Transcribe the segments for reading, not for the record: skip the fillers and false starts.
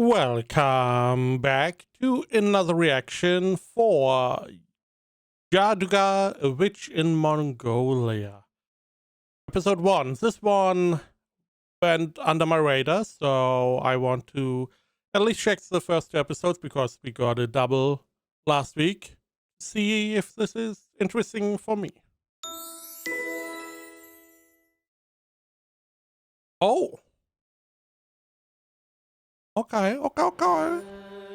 Welcome back to another reaction for Jaadugar, a witch in Mongolia. Episode 1. This one went under my radar, so I want to at least check the first 2 episodes because we got a double last week. See if this is interesting for me. Oh. Okay.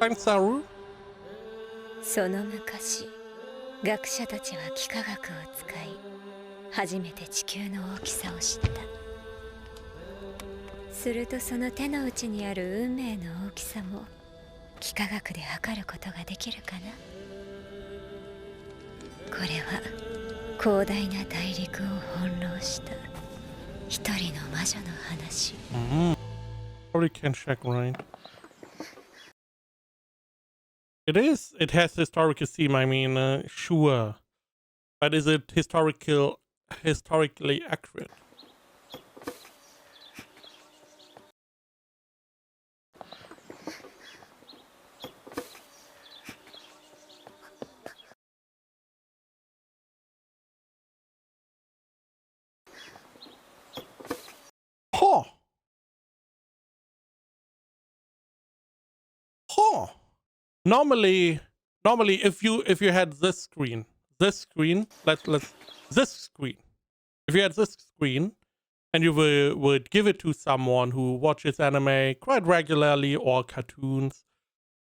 Thanks, Saru. その昔、学者たちは幾何学を使い、初めて地球の大きさを知った。するとその手の内にある運命の大きさも幾何学で測ることができるかな。これは広大な大陸を翻弄した一人の魔女の話。Probably can't check right. It has historical theme, I mean, sure. But is it historically accurate? Huh. Normally, if you had this screen, if you had this screen, and you would give it to someone who watches anime quite regularly or cartoons,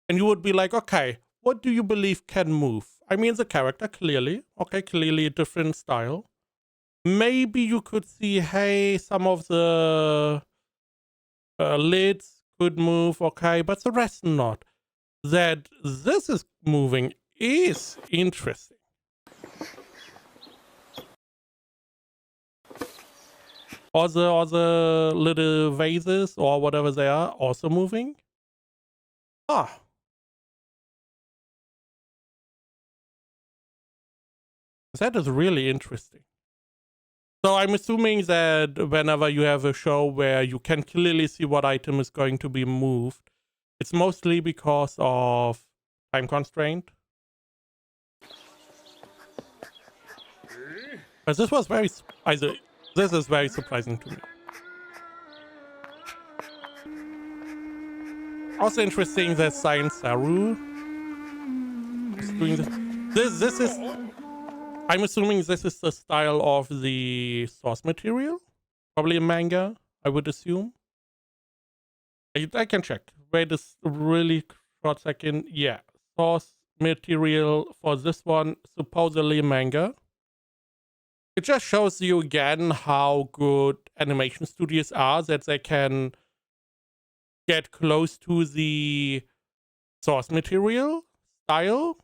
and you would be like, okay, what do you believe can move? I mean, the character, clearly a different style. Maybe you could see, hey, some of the lids could move, okay, but the rest not. That this is moving is interesting. Or the little vases or whatever they are also moving. Ah. That is really interesting. So I'm assuming that whenever you have a show where you can clearly see what item is going to be moved, it's mostly because of time constraint. But this was this is very surprising to me. Also interesting that Science Saru is doing this. This is, I'm assuming this is the style of the source material. Probably a manga, I would assume. I can check. Wait a really short second. Yeah, source material for this one, supposedly a manga. It just shows you again how good animation studios are, that they can get close to the source material style.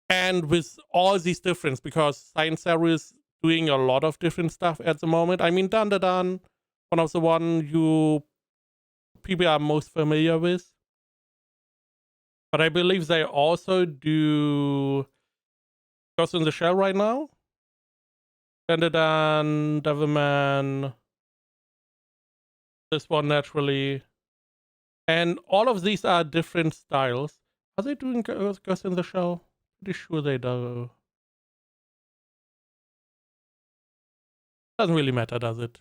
And with all these differences, because Science Saru is doing a lot of different stuff at the moment. I mean, Dan, one of the one you people are most familiar with. But I believe they also do Ghost in the Shell right now. Dan, Devilman, this one naturally. And all of these are different styles. Are they doing Ghost in the Shell? Pretty sure they do. Doesn't really matter, does it?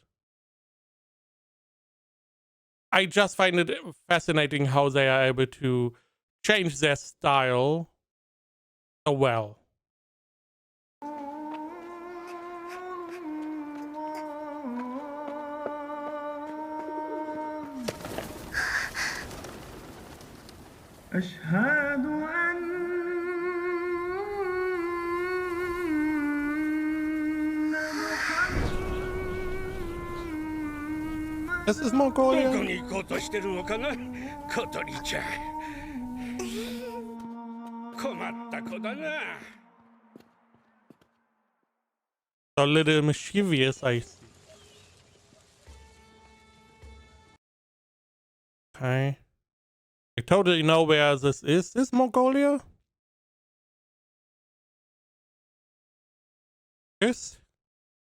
I just find it fascinating how they are able to change their style so well. This is Mongolia. A little mischievous, I see. Okay. I totally know where this is. Is this Mongolia? Yes.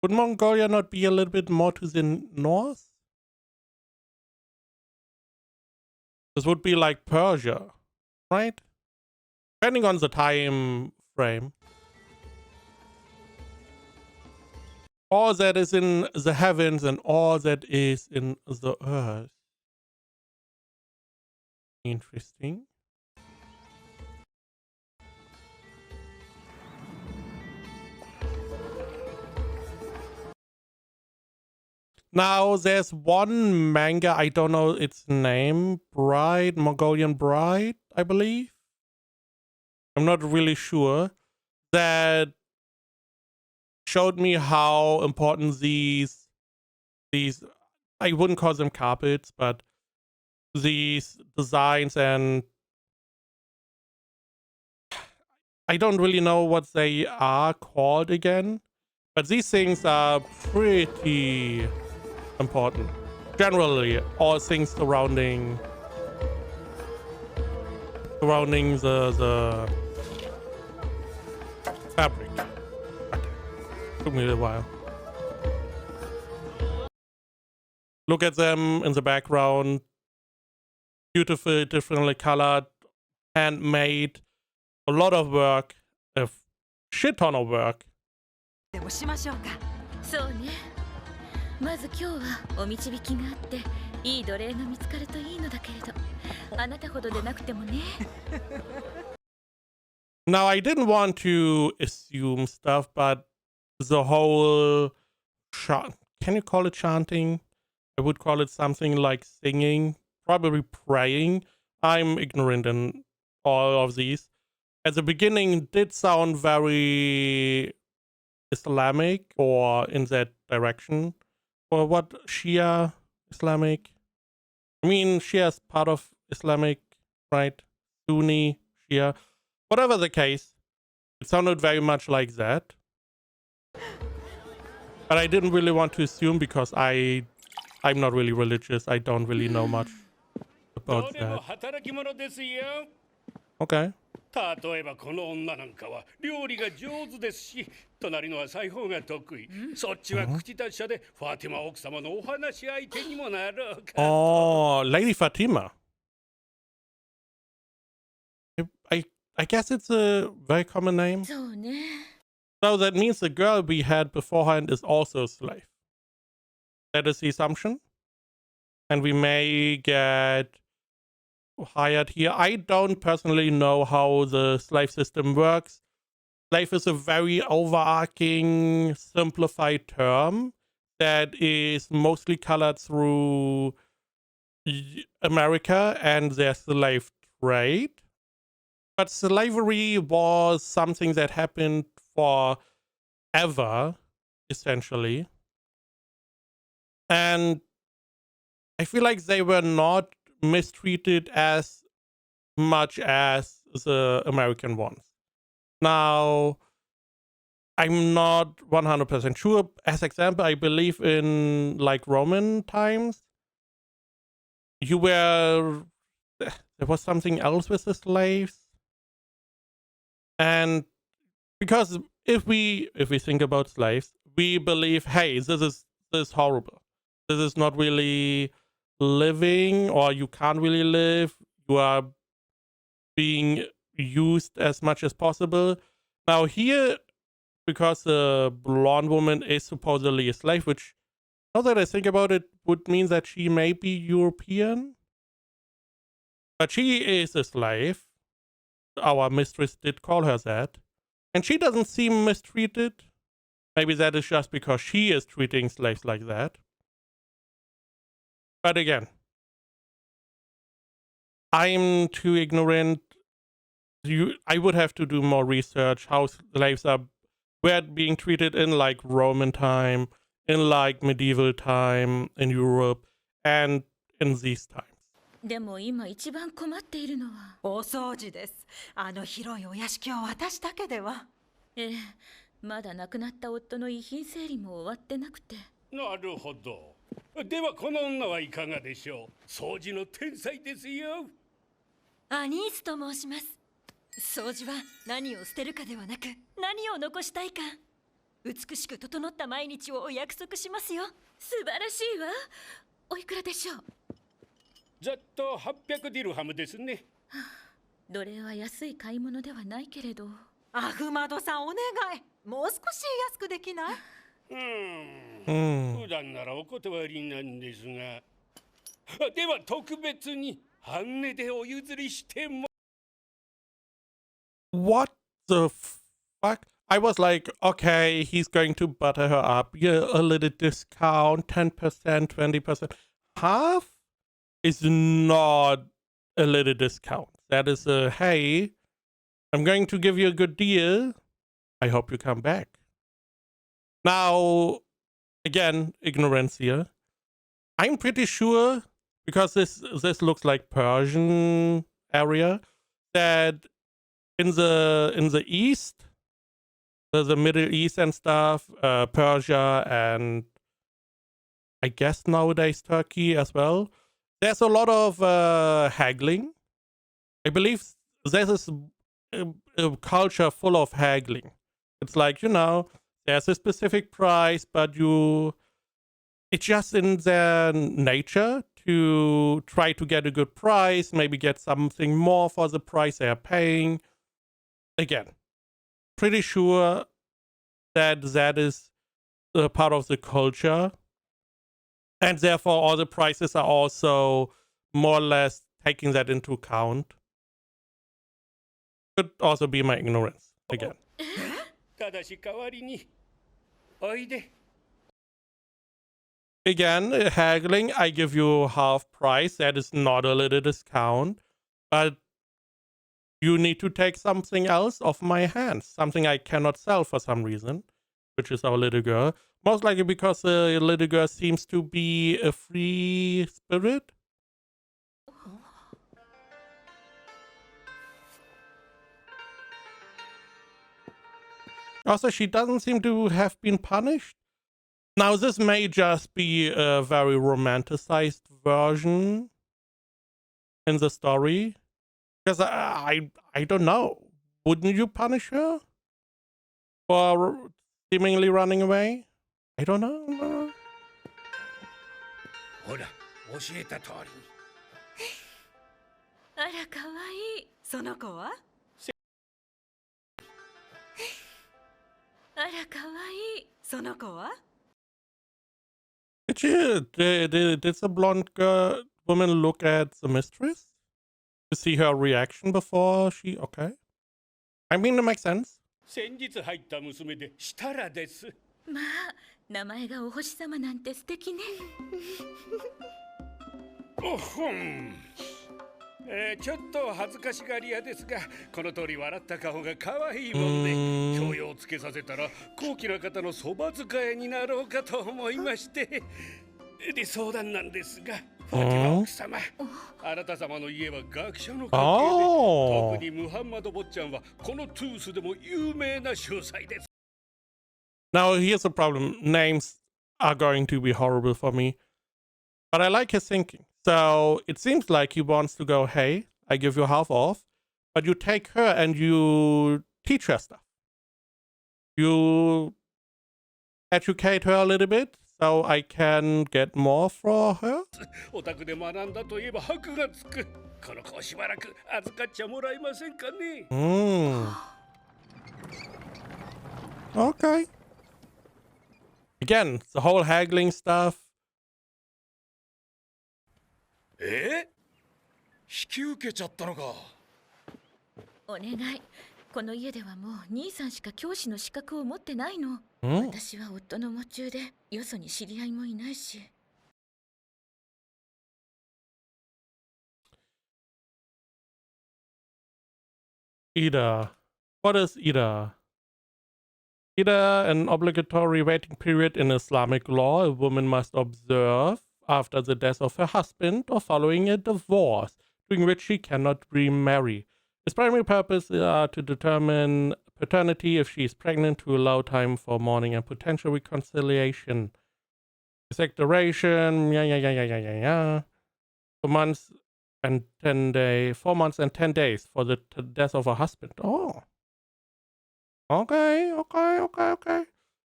Would Mongolia not be a little bit more to the north? This would be like Persia, right? Depending on the time frame. All that is in the heavens and all that is in the earth. Interesting. Now, there's one manga, I don't know its name, Bride, Mongolian Bride, I believe. I'm not really sure. That showed me how important these, I wouldn't call them carpets, but these designs, and I don't really know what they are called again, but these things are pretty important. Generally, all things surrounding the fabric. Okay. Took me a while. Look at them in the background. Beautiful, differently colored, handmade. A lot of work. A shit ton of work. でもしましょうか。そうね。まず今日はお導きがあっていい奴隷が見つかるといいのだけれど、あなたほどでなくてもね。Now, I didn't want to assume stuff, but the whole can you call it chanting? I would call it something like singing, probably praying. I'm ignorant in all of these. At the beginning, did sound very Islamic or in that direction. Or what, Shia Islamic? I mean, Shia is part of Islamic, right? Sunni, Shia. Whatever the case, it sounded very much like that. But I didn't really want to assume because I'm not really religious. I don't really know much about that. Okay. 例えばこの女なんかは料理が上手ですし、隣のは裁縫が得意。そっちは口達者でファティマ奥様のお話し相手にもなろうか。Oh, Lady Fatima. I guess it's a very common name. そうね。 So that means the girl we had beforehand is also a slave. That is the assumption. And we may get hired here. I don't personally know how the slave system works. Slave is a very overarching, simplified term that is mostly colored through America and their slave trade. But slavery was something that happened forever, essentially. And I feel like they were not mistreated as much as the American ones. Now, I'm not 100% sure. As example, I believe in like Roman times, there was something else with the slaves. And because if we think about slaves, we believe, hey, this is horrible. This is not really living, or you can't really live. You are being used as much as possible. Now here, because the blonde woman is supposedly a slave, which now that I think about it, would mean that she may be European. But she is a slave. Our mistress did call her that. And she doesn't seem mistreated. Maybe that is just because she is treating slaves like that. But again, I'm too ignorant. I would have to do more research how slaves were being treated in like Roman time, in like medieval time in Europe, and in these times. でも今一番困っているのは。お掃除です。あの広いお屋敷を私だけでは。ええ、まだ亡くなった夫の遺品整理も終わってなくて。なるほど。ではこの女はいかがでしょう。掃除の天才ですよ。アニースと申します。掃除は何を捨てるかではなく、何を残したいか。美しく整った毎日をお約束しますよ。素晴らしいわ。おいくらでしょう。ざっと800ディルハムですね。奴隷は安い買い物ではないけれど。アフマドさんお願い、もう少し安くできない？普段ならお断りなんですが。では特別に半値でお譲りしても。 What the fuck? I was like, okay, he's going to butter her up. Yeah, a little discount, 10%, 20%. Half is not a little discount. That is a, hey, I'm going to give you a good deal. I hope you come back. Now, again, ignorance here. I'm pretty sure, because this looks like Persian area, that in the east, the Middle East and stuff, Persia and I guess nowadays Turkey as well, there's a lot of haggling. I believe this is a culture full of haggling. It's like, you know, there's a specific price, but it's just in their nature to try to get a good price, maybe get something more for the price they are paying. Again, pretty sure that is a part of the culture, and therefore all the prices are also more or less taking that into account. Could also be my ignorance again. ただし代わりにおいで。 Again, haggling, I give you half price. That is not a little discount, but you need to take something else off my hands, something I cannot sell for some reason, which is our little girl. Most likely because the little girl seems to be a free spirit. Also, she doesn't seem to have been punished. Now, this may just be a very romanticized version in the story. Because I don't know. Wouldn't you punish her for seemingly running away? I don't know. ほら、教えた通りに。あら、かわいい。その子は？あら、かわいい。その子は？ Did the blonde woman look at the mistress to see her reaction before she? Okay. I mean, it makes sense. 先日入った娘でシタラです。まあ、名前がお星様なんて素敵ね。おほん。ちょっと恥ずかしがり屋ですが、この通り笑った顔が可愛いもんで、教養をつけさせたら高貴な方のそば使いになろうかと思いまして。で、相談なんですが、ファティマ奥様、あなた様の家は学者の家系で、特にムハンマド坊ちゃんはこのトゥースでも有名な秀才です。 Now, here's the problem. Names are going to be horrible for me. But I like his thinking. So it seems like he wants to go, hey, I give you half off, but you take her and you teach her stuff. You educate her a little bit so I can get more for her. お宅で学んだといえば箔がつく。この子をしばらく預かっちゃもらえませんかね。Okay. Again, the whole haggling stuff. 引き受けちゃったのか。お願い。この家ではもう兄さんしか教師の資格を持ってないの。私は夫の夢中で、よそに知り合いもいないし。Ida. What is Ida? Ida, an obligatory waiting period in Islamic law a woman must observe after the death of her husband or following a divorce, during which she cannot remarry. Its primary purpose are to determine paternity if she is pregnant, to allow time for mourning and potential reconciliation. Exact duration, 4 months and 10 days. 4 months and 10 days for the death of her husband. Oh. Okay.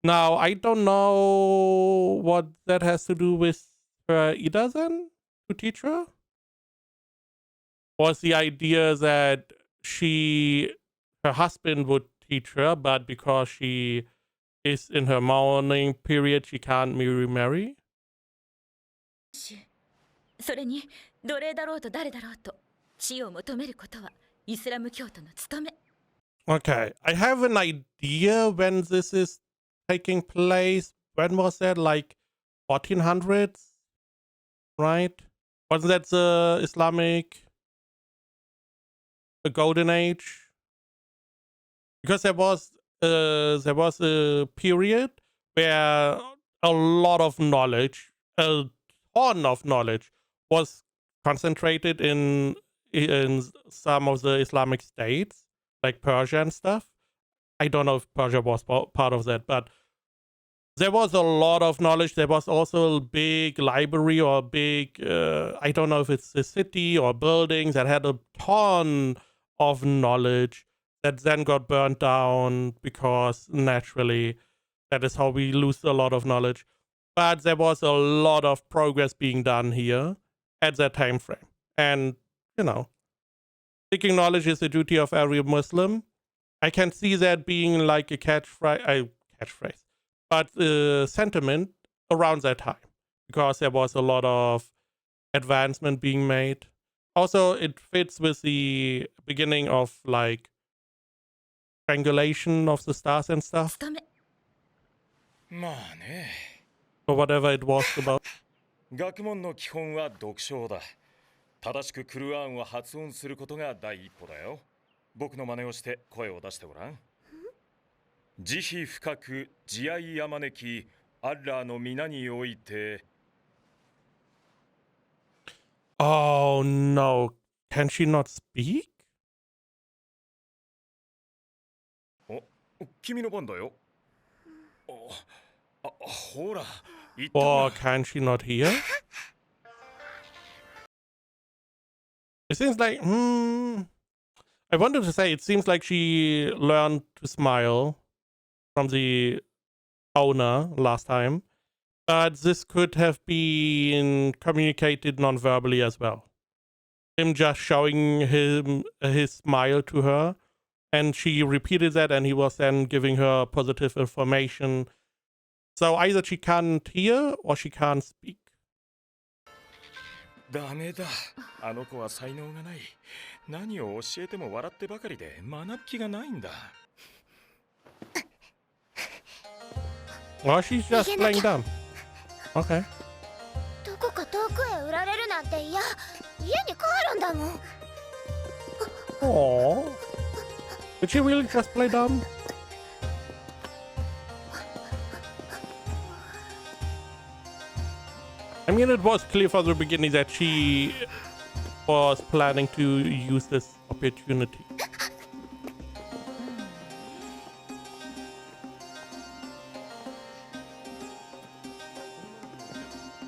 Now, I don't know what that has to do with her Ida then, to teach her. was the idea that her husband would teach her, but because she is in her mourning period, she can't remarry. それに奴隷だろうと誰だろうと死を求めることはイスラム教徒の務め。 Okay, I have an idea when this is taking place. When was that? Like 1400s, right? Wasn't that the Islamic, the golden age? Because there was a period where a lot of knowledge, a ton of knowledge, was concentrated in some of the Islamic states, like Persia and stuff. I don't know if Persia was part of that, but there was a lot of knowledge. There was also a big library or a big, I don't know if it's a city or buildings that had a ton of knowledge that then got burnt down because naturally that is how we lose a lot of knowledge. But there was a lot of progress being done here at that time frame. And, you know, seeking knowledge is the duty of every Muslim. I can see that being like a catchphrase, but sentiment around that time because there was a lot of advancement being made. Also, it fits with the beginning of like triangulation of the stars and stuff, 務め。まあね。 or whatever it was about. 学問の基本は読書だ。正しくクルアーンを発音することが第一歩だよ。僕の真似をして声を出してごらん。慈悲深く慈愛あまねきアッラーの皆において。 Oh no, can she not speak? お、君の番だよ。ほら、言った Or な。 can she not hear? It seems like, I wanted to say, it seems like she learned to smile from the owner last time, but this could have been communicated non-verbally as well. Him just showing his smile to her, and she repeated that, and he was then giving her positive information. So either she can't hear or she can't speak. ダメだ。あの子は才能がない。何を教えても笑ってばかりで学ぶ気がないんだ。 Well, she's just playing dumb. Okay. どこか遠くへ売られるなんて嫌。家に帰るんだもん。 Aww. Did she really just play dumb? I mean, it was clear from the beginning that she was planning to use this opportunity.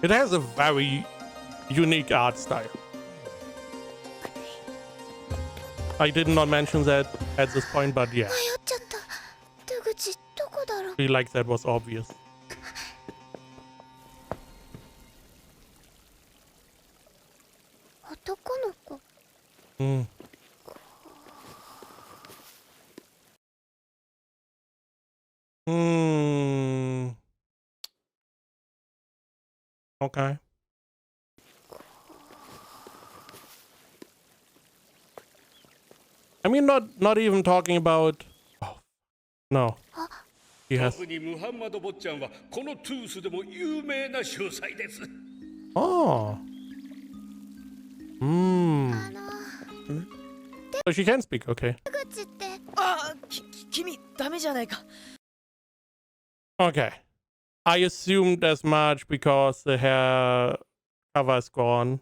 It has a very unique art style. I did not mention that at this point, but yeah. 迷っちゃった。出口どこだろう。 I feel like that was obvious. 男の子。 Okay. I mean, not even talking about. Oh, no. He has. 特にムハンマド坊ちゃんはこのトゥースでも有名な秀才です。 Oh. あの So she can speak. Okay. 出口って。あ、君ダメじゃないか。 Okay. I assumed as much because the hair cover is gone.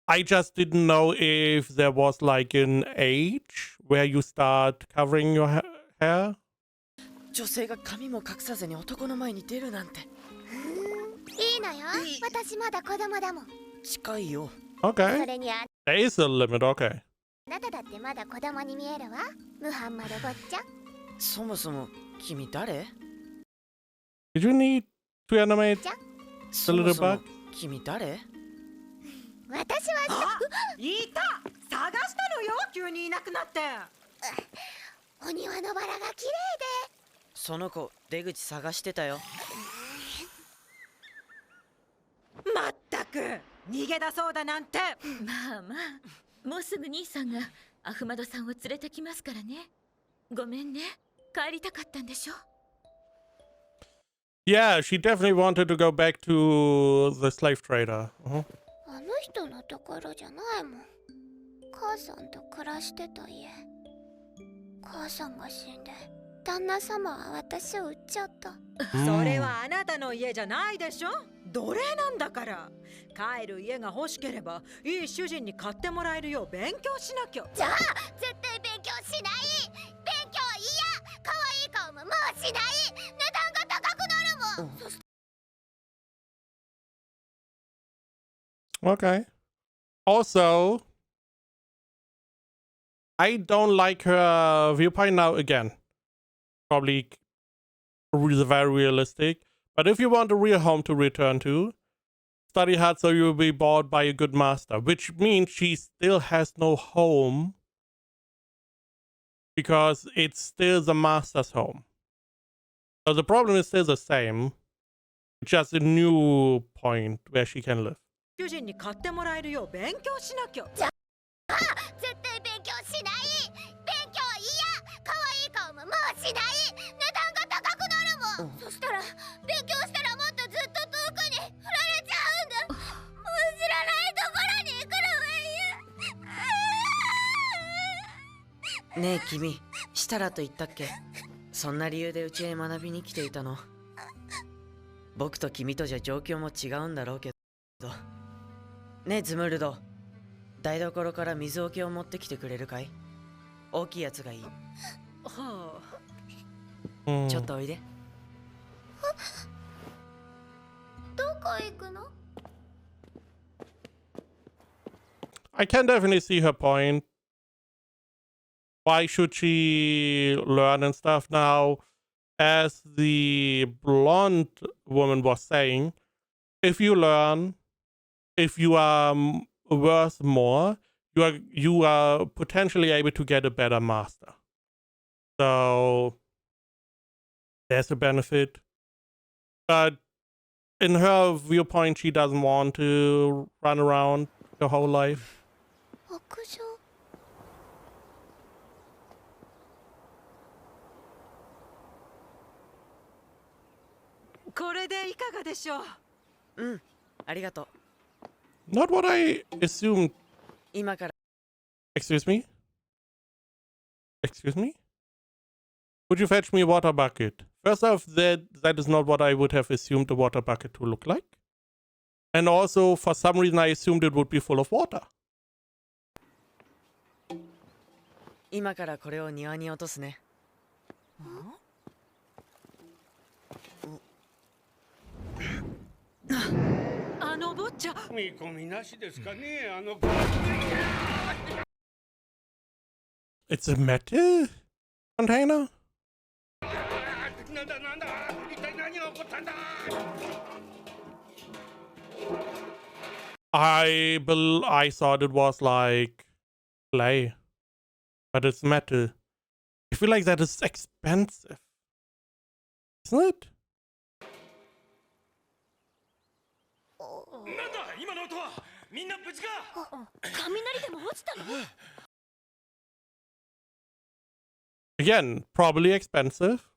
I just didn't know if there was like an age where you start covering your hair. 女性が髪も隠さずに男の前に出るなんて。いいのよ。私まだ子供だもん。近いよ。そ Okay. れにあ There is a limit. Okay. なただってまだ子供に見えるわ。ムハンマド坊ちゃん。そもそも君誰？ Did you need to animate そ the も little そも bug? 君誰？私はいた探したのよ急にいなくなってお庭のバラが綺麗その子出口探してたよ。まったく逃げ出そうだなんてまあまあ、もうすぐ兄さんがアフマドさんを連れてきますからね。ごめんね、帰りたかったんでしょ。Yeah, she definitely wanted to go back to the slave trader. あの人のところじゃないもん。母さんと暮らしてた家。母さんが死んで旦那様は私を売っちゃった。それはあなたの家じゃないでしょ。奴隷なんだから。帰る家が欲しければいい主人に買ってもらえるよう勉強しなきゃ。じゃあ絶対勉強しない。勉強嫌。可愛い顔ももうしない。値段が高くなるもん。そして Okay. Also, I don't like her viewpoint now again. Probably very realistic. But if you want a real home to return to, study hard so you will be bought by a good master. Which means she still has no home. Because it's still the master's home. So the problem is still the same. Just a new point where she can live. 主人に買ってもらえるよう勉強しなきゃ。絶対勉強しない。勉強嫌。可愛い顔ももうしない。値段が高くなるもん。そしたら勉強したらもっとずっと遠くに振られちゃうんだ。もう知らないところに行くのが嫌。ねえ君、したらと言ったっけ？そんな理由でうちへ学びに来ていたの？僕と君とじゃ状況も違うんだろうけど。ねえズムルド、台所から水桶を持ってきてくれるかい？大きいやつがいい。はあ、ちょっとおいで。どこ行くの？ I can definitely see her point. Why should she learn and stuff now? As the blonde woman was saying, if you learn, if you are worth more, you are potentially able to get a better master. So there's a benefit. But in her viewpoint, she doesn't want to run around her whole life. 屋上。これでいかがでしょう。うん、ありがとう。Not what I assumed. 今から。Excuse me? Excuse me? Would you fetch me a water bucket? First off, that is not what I would have assumed a water bucket to look like. And also, for some reason, I assumed it would be full of water. 今からこれを庭に落とすね。あの坊ちゃん。見込みなしですかね、あの。It's a metal container? なんだなんだ、一体何が起こったんだ。I thought it was like clay, but it's metal. I feel like that is expensive, isn't it? なんだ今の音は。みんな無事か。雷でも落ちたの？ Again, probably expensive.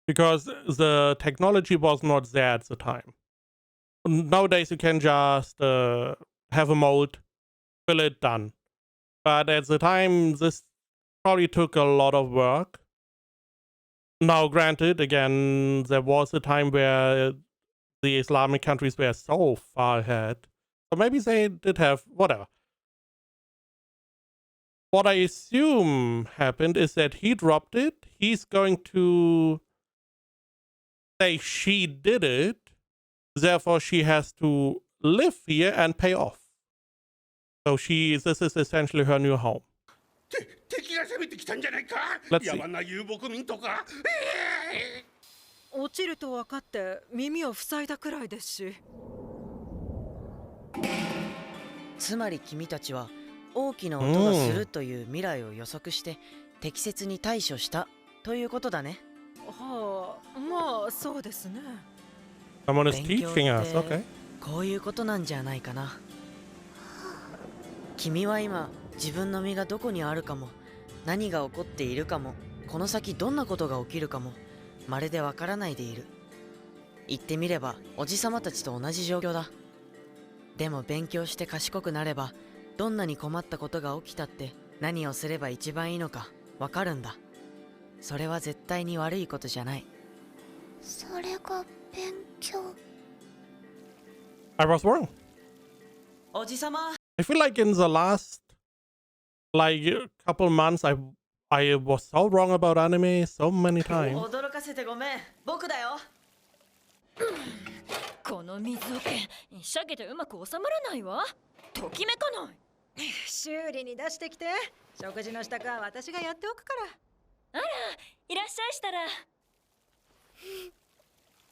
Because the technology was not there at the time. Nowadays you can just have a mold, fill it, done. But at the time this probably took a lot of work. Now granted, again, there was a time where the Islamic countries were so far ahead. So maybe they did have, whatever. What I assume happened is that he dropped it. He's going to say she did it. Therefore, she has to live here and pay off. So this is essentially her new home. 敵が攻めてきたんじゃないか。 Let's see. 野蛮な遊牧民とか。落ちると分かって耳を塞いだくらいですし。つまり君たちは大きな音がするという未来を予測して適切に対処したということだね。はあ、まあそうですね。 Someone is 勉強っ teaching us. て Okay. こういうことなんじゃないかな。君は今自分の身がどこにあるかも、何が起こっているかも、この先どんなことが起きるかもまるでわからないでいる。言ってみればおじさまたちと同じ状況だ。でも勉強して賢くなれば、どんなに困ったことが起きたって何をすれば一番いいのかわかるんだ。それは絶対に悪いことじゃない。それが勉強。 I was wrong. おじさま。 I feel like in the last couple months I was so wrong about anime so many times. 驚かせてごめん。僕だよ。この水桶鮭でうまく収まらないわ。ときめかない。修理に出してきて。食事の支度は私がやっておくかあら、いらっしゃいしたら。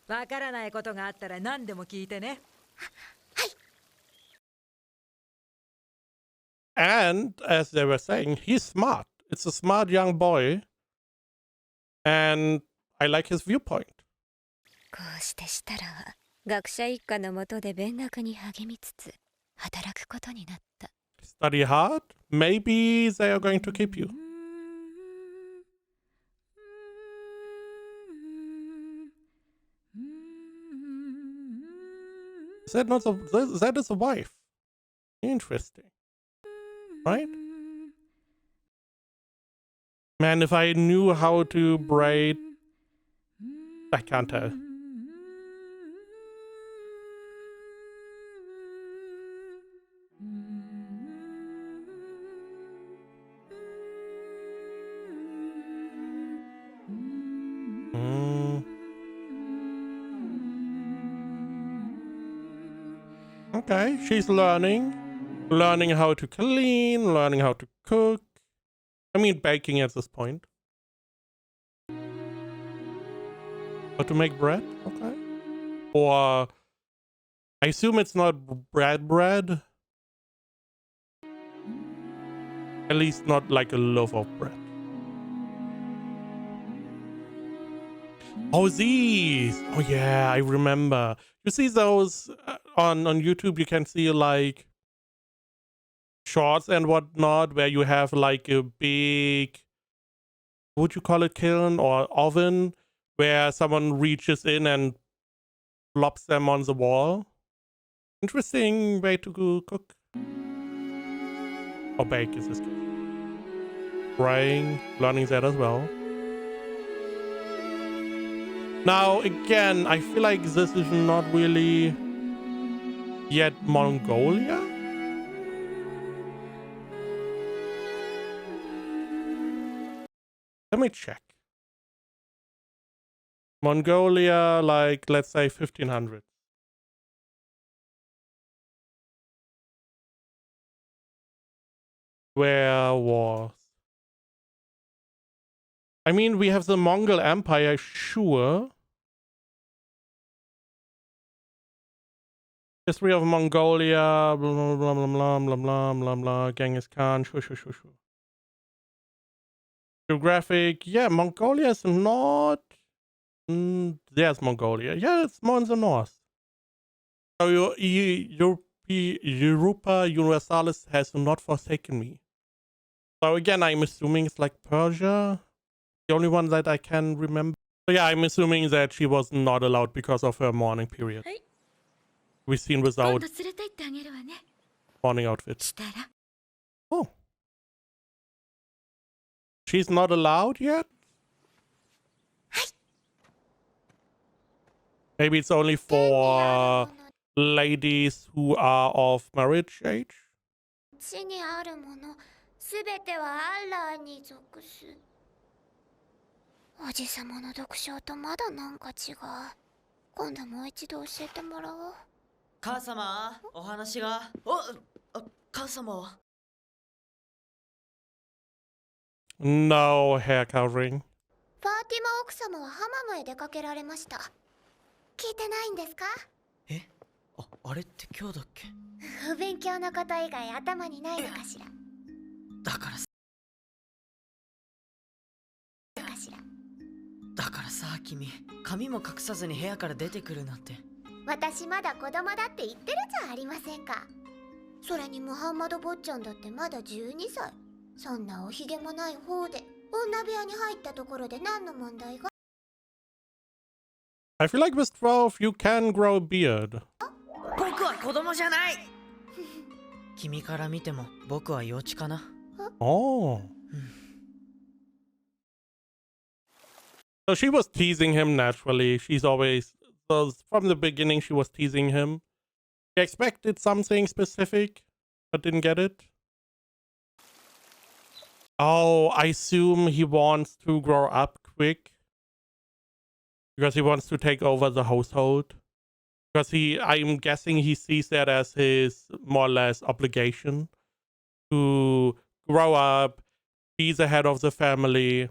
ら。わからないことがあったら何でも聞いてね。And as they were saying, he's smart. It's a smart young boy. And I like his viewpoint. こうして設楽は学者一家の下で勉学に励みつつ働くことになった。Study hard. Maybe they are going to keep you. That is a wife. Interesting. Right? Man, if I knew how to braid... I can't tell. Okay, she's learning how to clean, learning how to cook. I mean, baking at this point. How to make bread? Okay. Or I assume it's not bread. At least not like a loaf of bread. Oh, these! Oh yeah, I remember. You see those on YouTube? You can see like shorts and whatnot where you have like a big, would you call it kiln or oven, where someone reaches in and plops them on the wall. Interesting way to cook. Or bake is this case. Frying, learning that as well. Now, again, I feel like this is not really yet Mongolia. Let me check. Mongolia, like, let's say 1500. Where was... I mean, we have the Mongol Empire, sure. History of Mongolia, blah, blah, blah, blah, blah, blah, blah, blah, blah, Genghis Khan, sure. Geographic, yeah, Mongolia is not... there's Mongolia. Yeah, it's more in the north. So Europa Universalis has not forsaken me. So again, I'm assuming it's like Persia. The only one that I can remember. So yeah, I'm assuming that she was not allowed because of her mourning period. We've seen without mourning outfits. Oh. She's not allowed yet? Maybe it's only for ladies who are of marriage age? 地にあるものすべてはアッラーに属す。おじさまの読書とまだなんか違う。今度もう一度教えてもらおう。母様、お話が。母様は。No hair covering. ファーティマ奥様はハマムへ出かけられました。聞いてないんですか？あれって今日だっけ？勉強のこと以外頭にないのかしら。だからさ君、髪も隠さずに部屋から出てくるなんて。私まだ子供だって言ってるじゃありませんか。それにムハンマド坊ちゃんだってまだ12歳。そんなおひげもない方で女部屋に入ったところで何の問題が。 I feel like with 12 you can grow a beard. 僕は子供じゃない。君から見ても僕は幼稚かな。Oh. So she was teasing him naturally. She's always, so from the beginning, she was teasing him. She expected something specific, but didn't get it. Oh, I assume he wants to grow up quick. Because he wants to take over the household. Because I'm guessing he sees that as his more or less obligation to grow up, be the head of the family,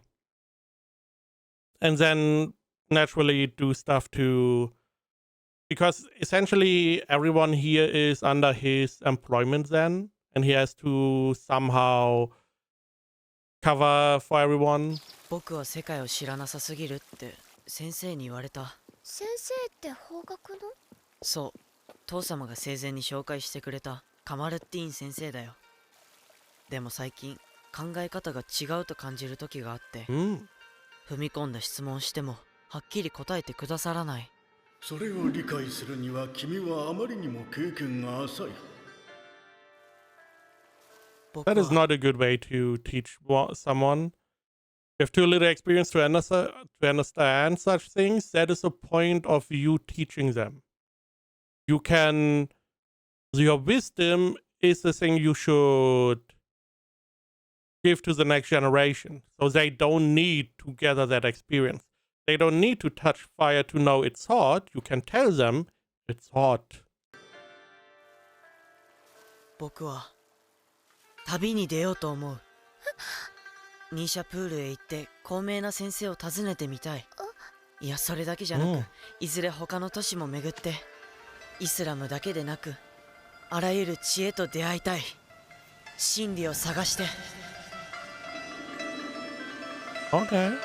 and then naturally do stuff to, because essentially everyone here is under his employment then, and he has to somehow cover for everyone. 僕は世界を知らなさすぎるって先生に言われた。先生って法学の？そう、父様が生前に紹介してくれたカマルッティーン先生だよ。でも最近考え方が違うと感じる時があって、踏み込んだ質問をしてもはっきり答えてくださらない。それを理解するには君はあまりにも経験が浅い。That is not a good way to teach someone. You have too little experience to understand such things. That is the point of you teaching them. Your wisdom is the thing you should give to the next generation. So they don't need to gather that experience. They don't need to touch fire to know it's hot. You can tell them it's hot. 僕は旅に出ようと思う。ニーシャプールへ行って高名な先生を訪ねてみたい。いや、それだけじゃなく、いずれ他の都市も巡ってイスラムだけでなくあらゆる知恵と出会いたい。真理を探して。Okay.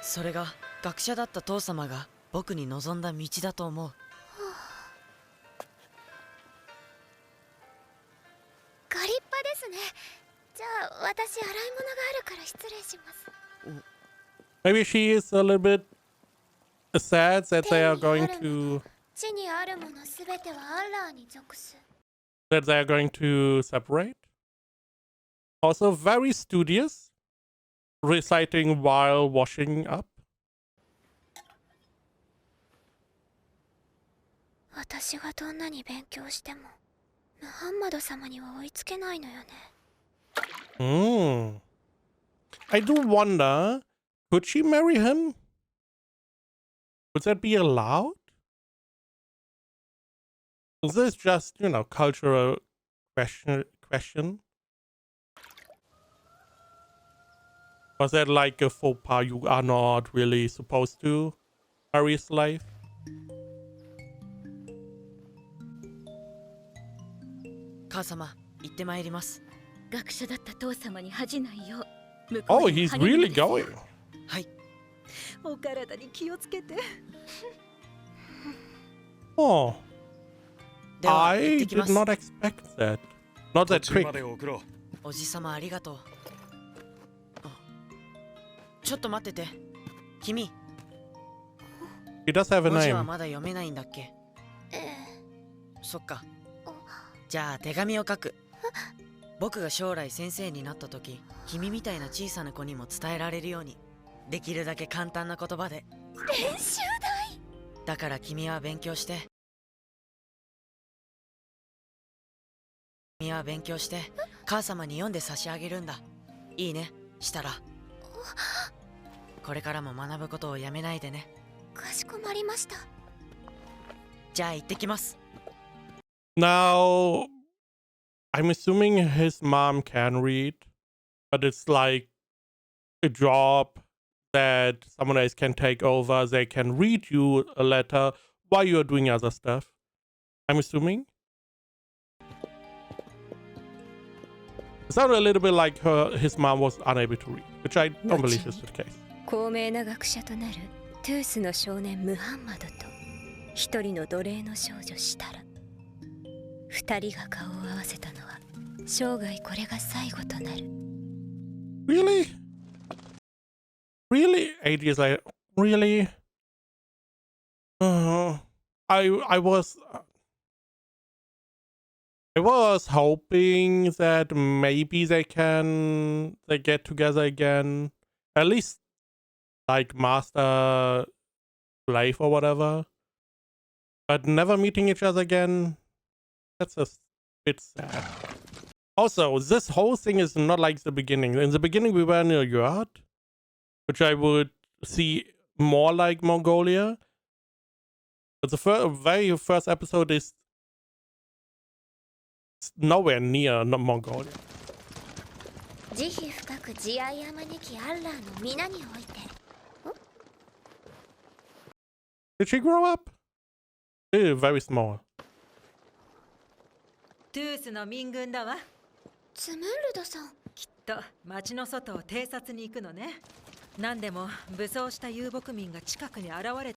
それが学者だった父様が僕に望んだ道だと思う。ご立派ですね。じゃあ私洗い物があるから失礼します。Maybe she is a little bit sad that they are going to 地にあるものすべてはアッラーに属す。that they are going to separate. Also very studious, reciting while washing up. 私がどんなに勉強してもムハンマド様には追いつけないのよね。I do wonder, could she marry him? Would that be allowed? Is this just, cultural question? Was that like a faux pas? You are not really supposed to marry a slave? 母様、行ってまいります。学者だった父様に恥じないよう。Oh, he's really going. はい。お体に気をつけて。Oh. では、行っ I てきま did す。 not expect that. Not 途 that 中ま quick. で送ろう。おじさまありがとう。ちょっと待ってて。君、 He does have a 文字は name. まだ読めないんだっけ？ええ。そっか。じゃあ手紙を書く。僕が将来先生になった時、君みたいな小さな子にも伝えられるように、できるだけ簡単な言葉で。練習台。だから君は勉強して。君は勉強して、母様に読んで差し上げるんだ。いいね、したら。これからも学ぶことをやめないでね。かしこまりました。じゃあ行ってきます。Now, I'm assuming his mom can read, but it's like a job that someone else can take over. They can read you a letter while you're doing other stuff. I'm assuming. It sounded a little bit like his mom was unable to read, which I don't believe is the case. 高名な学者となるトゥースの少年ムハンマドと一人の奴隷の少女シタラ、二人が顔を合わせたのは生涯これが最後となる。 Really? Really? 8 years later? Really? I was hoping that maybe they get together again, at least like master slave or whatever, but never meeting each other again. That's a bit sad. Also, this whole thing is not like the beginning. In the beginning, we were in a yurt, which I would see more like Mongolia. But the very first episode is nowhere near Mongolia. 慈悲深く慈愛あまねきアッラーの皆において。Did she grow up? Very small. トゥースの民軍だわ。ツムンルドさん。きっと町の外を偵察に行くのね。何でも武装した遊牧民が近くに現れ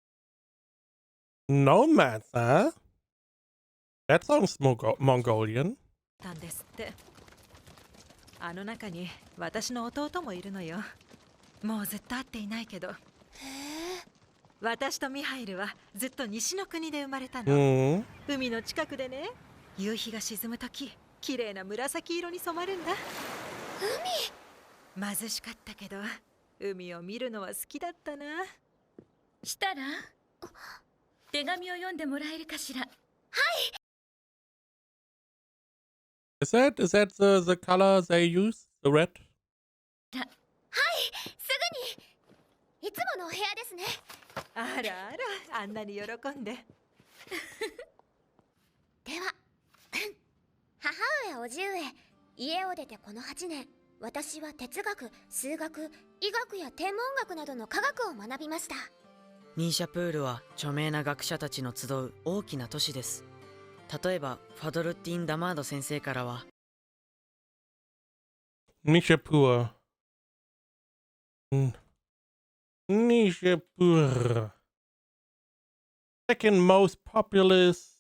Nomads, huh? That sounds Mongolian. たんですって。あの中に私の弟もいるのよ。もうずっと会っていないけど。私とミハイルはずっと西の国で生まれたの。海の近くでね、夕日が沈むとき、綺麗な紫色に染まるんだ。海貧しかったけど、海を見るのは好きだったな。したら手紙を読んでもらえるかしら。はい。Is that the color they use? The red? はい、すぐに。いつものお部屋ですね。あらあら、あんなに喜んで。では、母上おじ上、家を出てこの8年、私は哲学、数学、医学や天文学などの科学を学びました。ニーシャプールは著名な学者たちの集う大きな都市です。例えばファドルッティン・ダマード先生からは Nishapur. Nishapur. Second most populous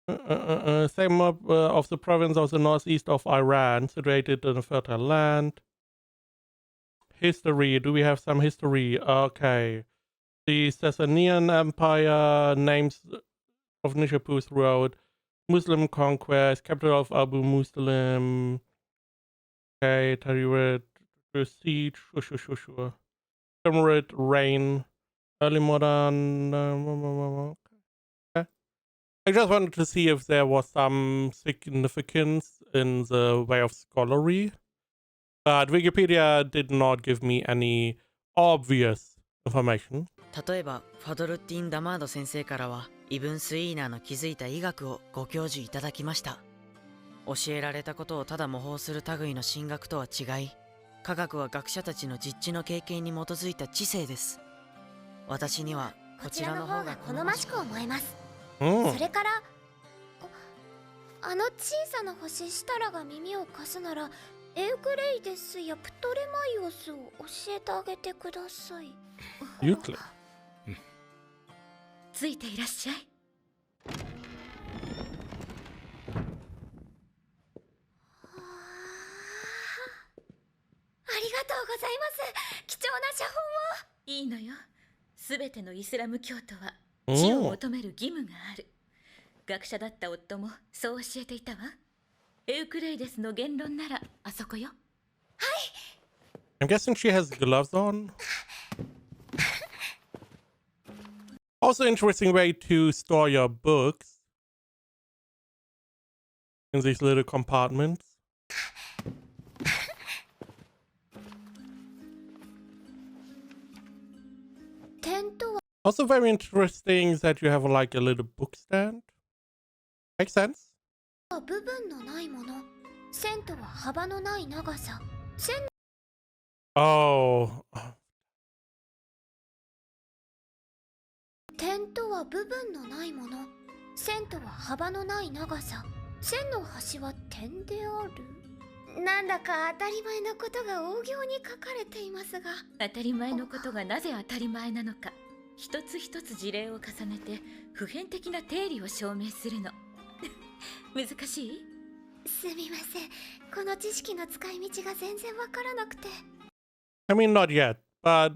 segment of the province of the northeast of Iran, situated in a fertile land. History. Do we have some history? Okay. The Sasanian Empire, names of Nishapur throughout Muslim conquest, capital of Abu Muslim. Okay, Tarirat siege, sure. Timurid reign, early modern. Okay. I just wanted to see if there was some significance in the way of scholarly, but Wikipedia did not give me any obvious information. 例えばファドルッティン・ダマード先生からはイブン・スイーナーの築いた医学をご教授いただきました。教えられたことをただ模倣する類の神学とは違い、科学は学者たちの実地の経験に基づいた知性です。私にはこちらの方が好ましく思えます。それからあの小さな星シタラが耳を貸すならエウクレイデスやプトレマイオスを教えてあげてください。ユークレついていらっしゃい。ありがとうございます。貴重な写本を。いいのよ。すべてのイスラム教徒は知を求める義務がある。学者だった夫もそう教えていたわ。エウクレイデスの言論ならあそこよ。はい。I'm guessing she has gloves on. Also, interesting way to store your books in these little compartments. Also, very interesting that you have like a little book stand. Makes sense. 部分のないもの。線とは幅のない長さ。線 Oh. 点とは部分のないもの。線とは幅のない長さ。チェンの橋は点である。なんだか当たり前のことが大行に書かれていますが。当たり前のことがなぜ当たり前なのか、一つ一つ事例を重ねて普遍的な定理を証明するの。難しい？すみません。この知識の使い道が全然わからなくて。I mean, not yet, but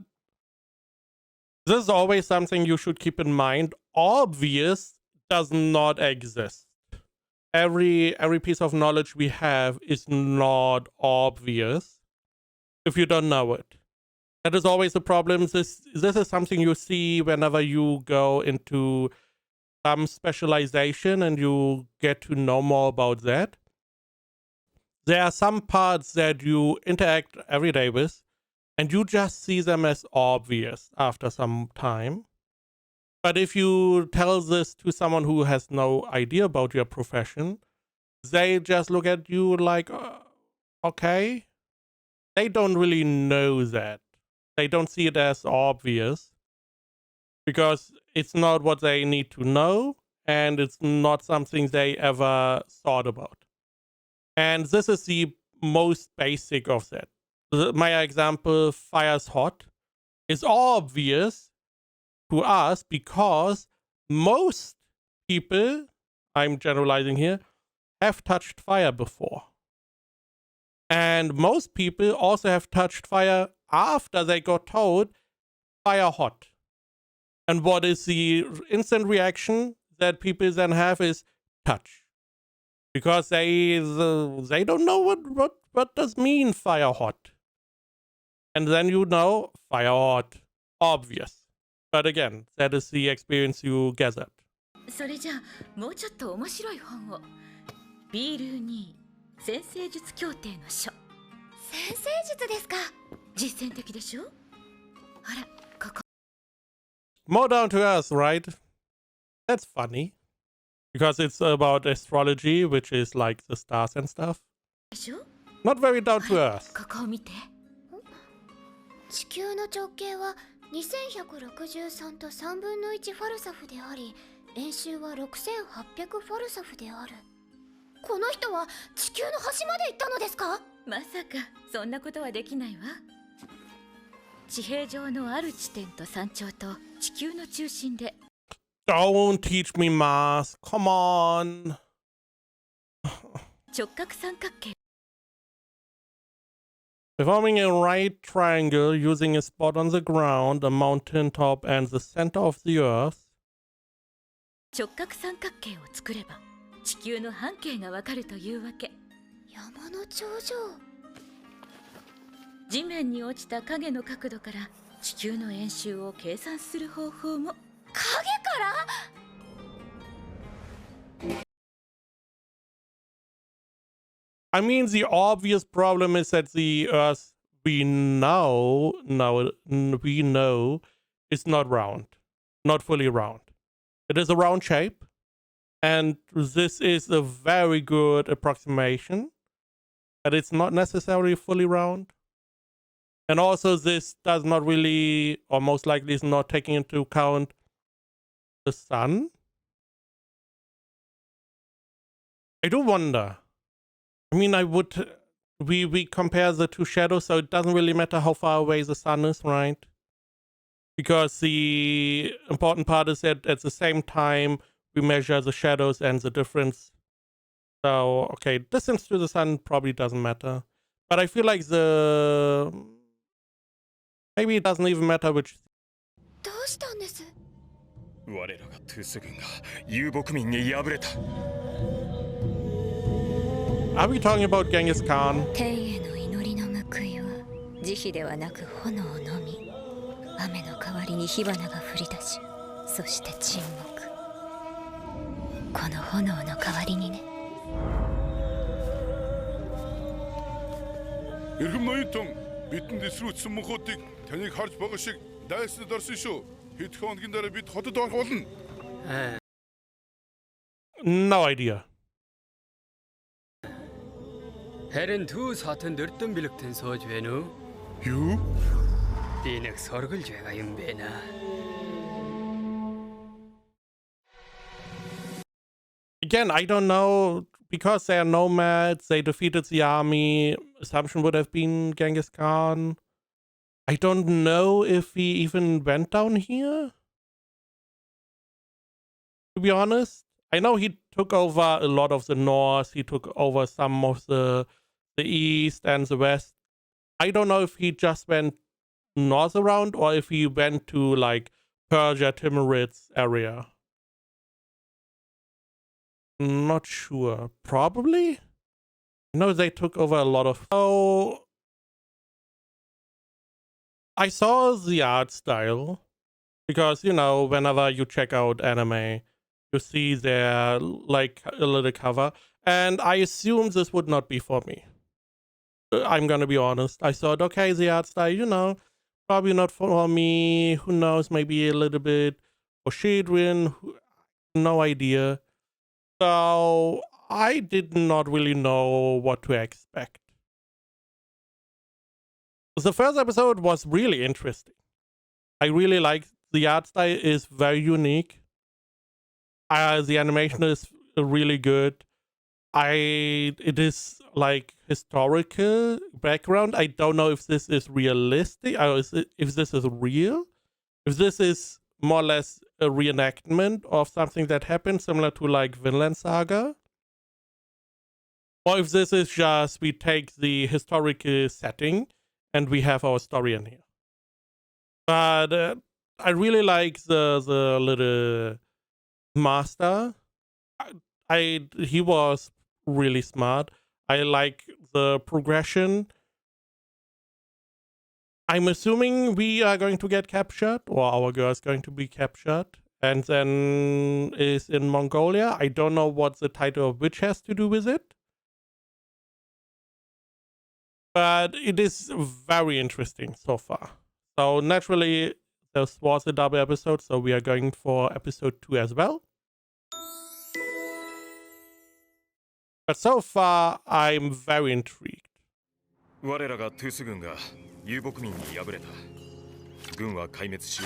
this is always something you should keep in mind. Obvious does not exist. Every piece of knowledge we have is not obvious if you don't know it. That is always the problem. This is something you see whenever you go into some specialization and you get to know more about that. There are some parts that you interact every day with, and you just see them as obvious after some time. But if you tell this to someone who has no idea about your profession, they just look at you like, okay. They don't really know that. They don't see it as obvious because it's not what they need to know, and it's not something they ever thought about. And this is the most basic of that. My example, fire's hot, is obvious to us because most people, I'm generalizing here, have touched fire before. And most people also have touched fire after they got told fire hot. And what is the instant reaction that people then have is touch. Because they don't know what does mean fire hot. And then you know fire hot, obvious. But again, that is the experience you gathered. それじゃあもうちょっと面白い本を。ビール2先生術協定の書。先生術ですか？実践的でしょ？ほら、ここ。More down to earth, right? That's funny. Because it's about astrology, which is like the stars and stuff. でしょ？ Not very down to earth. ここを見て。地球の直径は2163と3分の1ファルサフであり、円周は6800ファルサフである。この人は地球の端まで行ったのですか？まさかそんなことはできないわ。地平上のある地点と山頂と地球の中心で。Don't teach me math. Come on. 直角三角形。Performing a right triangle using a spot on the ground, a mountain top, and the center of the earth. 直角三角形を作れば地球の半径がわかるというわけ。山の頂上。地面に落ちた影の角度から地球の円周を計算する方法も。影から？ I mean, the obvious problem is that the Earth we know is not round, not fully round. It is a round shape, and this is a very good approximation, but it's not necessarily fully round. And also, this does not really, or most likely is not taking into account the sun. I do wonder. I mean, we compare the two shadows, so it doesn't really matter how far away the sun is, right? Because the important part is that at the same time, we measure the shadows and the difference. So, okay, distance to the sun probably doesn't matter. But I feel like maybe it doesn't even matter which. どうしたんです？我らがトゥース軍が遊牧民に敗れた。Are we talking about Genghis Khan? 天への祈りの報いは慈悲ではなく炎のみ。雨の代わりに火花が降り出し、そして沈黙。この炎の代わりにね。Ирхэм ноётон бидэнд эсрүүцсэн мөнхүүдийг таныг харж байгаа шиг дайсад орсон шүү. Хэдхэн хоногийн дараа бид хотод орох болно. No idea. Харин түүс хотод өрдөн бэлэгтэн сууж байна уу? Юу? Би нэг соргилж байгаа юм байна. Again, I don't know because they are nomads, they defeated the army. Assumption would have been Genghis Khan. I don't know if he even went down here, to be honest. I know he took over a lot of the north. He took over some of the east and the west. I don't know if he just went north around or if he went to like Persia, Timurids area. Not sure. Probably. No, they took over a lot of. Oh, I saw the art style because, you know, whenever you check out anime, you see their like a little cover, and I assume this would not be for me. I'm gonna be honest. I thought, okay, the art style, you know, probably not for me. Who knows? Maybe a little bit for Shadrin. No idea. So I did not really know what to expect. The first episode was really interesting. I really liked the art style is very unique. The animation is really good. It is like historical background. I don't know if this is realistic or if this is real. If this is more or less a reenactment of something that happened, similar to like Vinland Saga. Or if this is just we take the historical setting and we have our story in here. But I really like the little master. He was really smart. I like the progression. I'm assuming we are going to get captured, or our girl is going to be captured, and then is in Mongolia. I don't know what the title of which has to do with it. But it is very interesting so far. So naturally, this was a double episode, so we are going for episode 2 as well. But so far, I'm very intrigued. 我らがトゥース軍が遊牧民に敗れた。軍は壊滅し、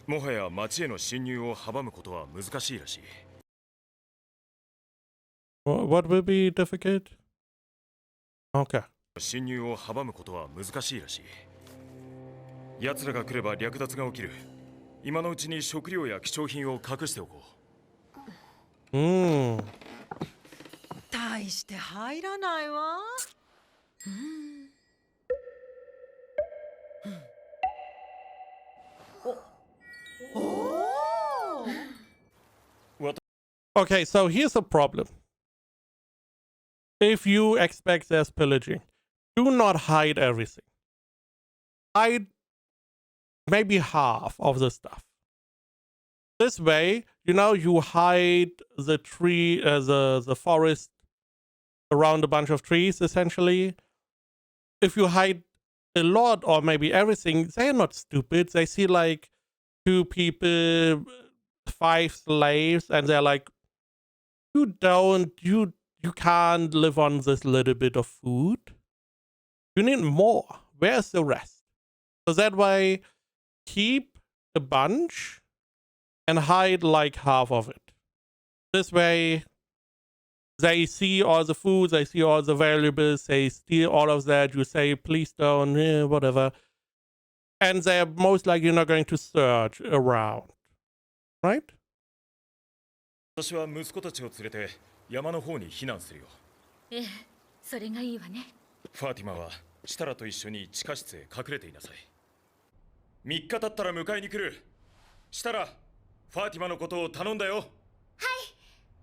もはや町への侵入を阻むことは難しいらしい。What will be difficult? Okay. 侵入を阻むことは難しいらしい。奴らが来れば略奪が起きる。今のうちに食料や貴重品を隠しておこう。大して入らないわ。Okay, so here's the problem. If you expect there's pillaging, do not hide everything. Hide maybe half of the stuff. This way, you know, you hide the tree, the forest around a bunch of trees, essentially. If you hide a lot or maybe everything, they're not stupid. They see like 2 people, 5 slaves, and they're like, you can't live on this little bit of food. You need more. Where's the rest? So that way, keep a bunch and hide like half of it. This way, they see all the food, they see all the valuables, they steal all of that. You say, please don't, whatever. And they're most likely not going to search around. Right? 私は息子たちを連れて山の方に避難するよ。ええ、それがいいわね。ファーティマはシタラと一緒に地下室へ隠れていなさい。3日経ったら迎えに来る。シタラ、ファーティマのことを頼んだよ。はい、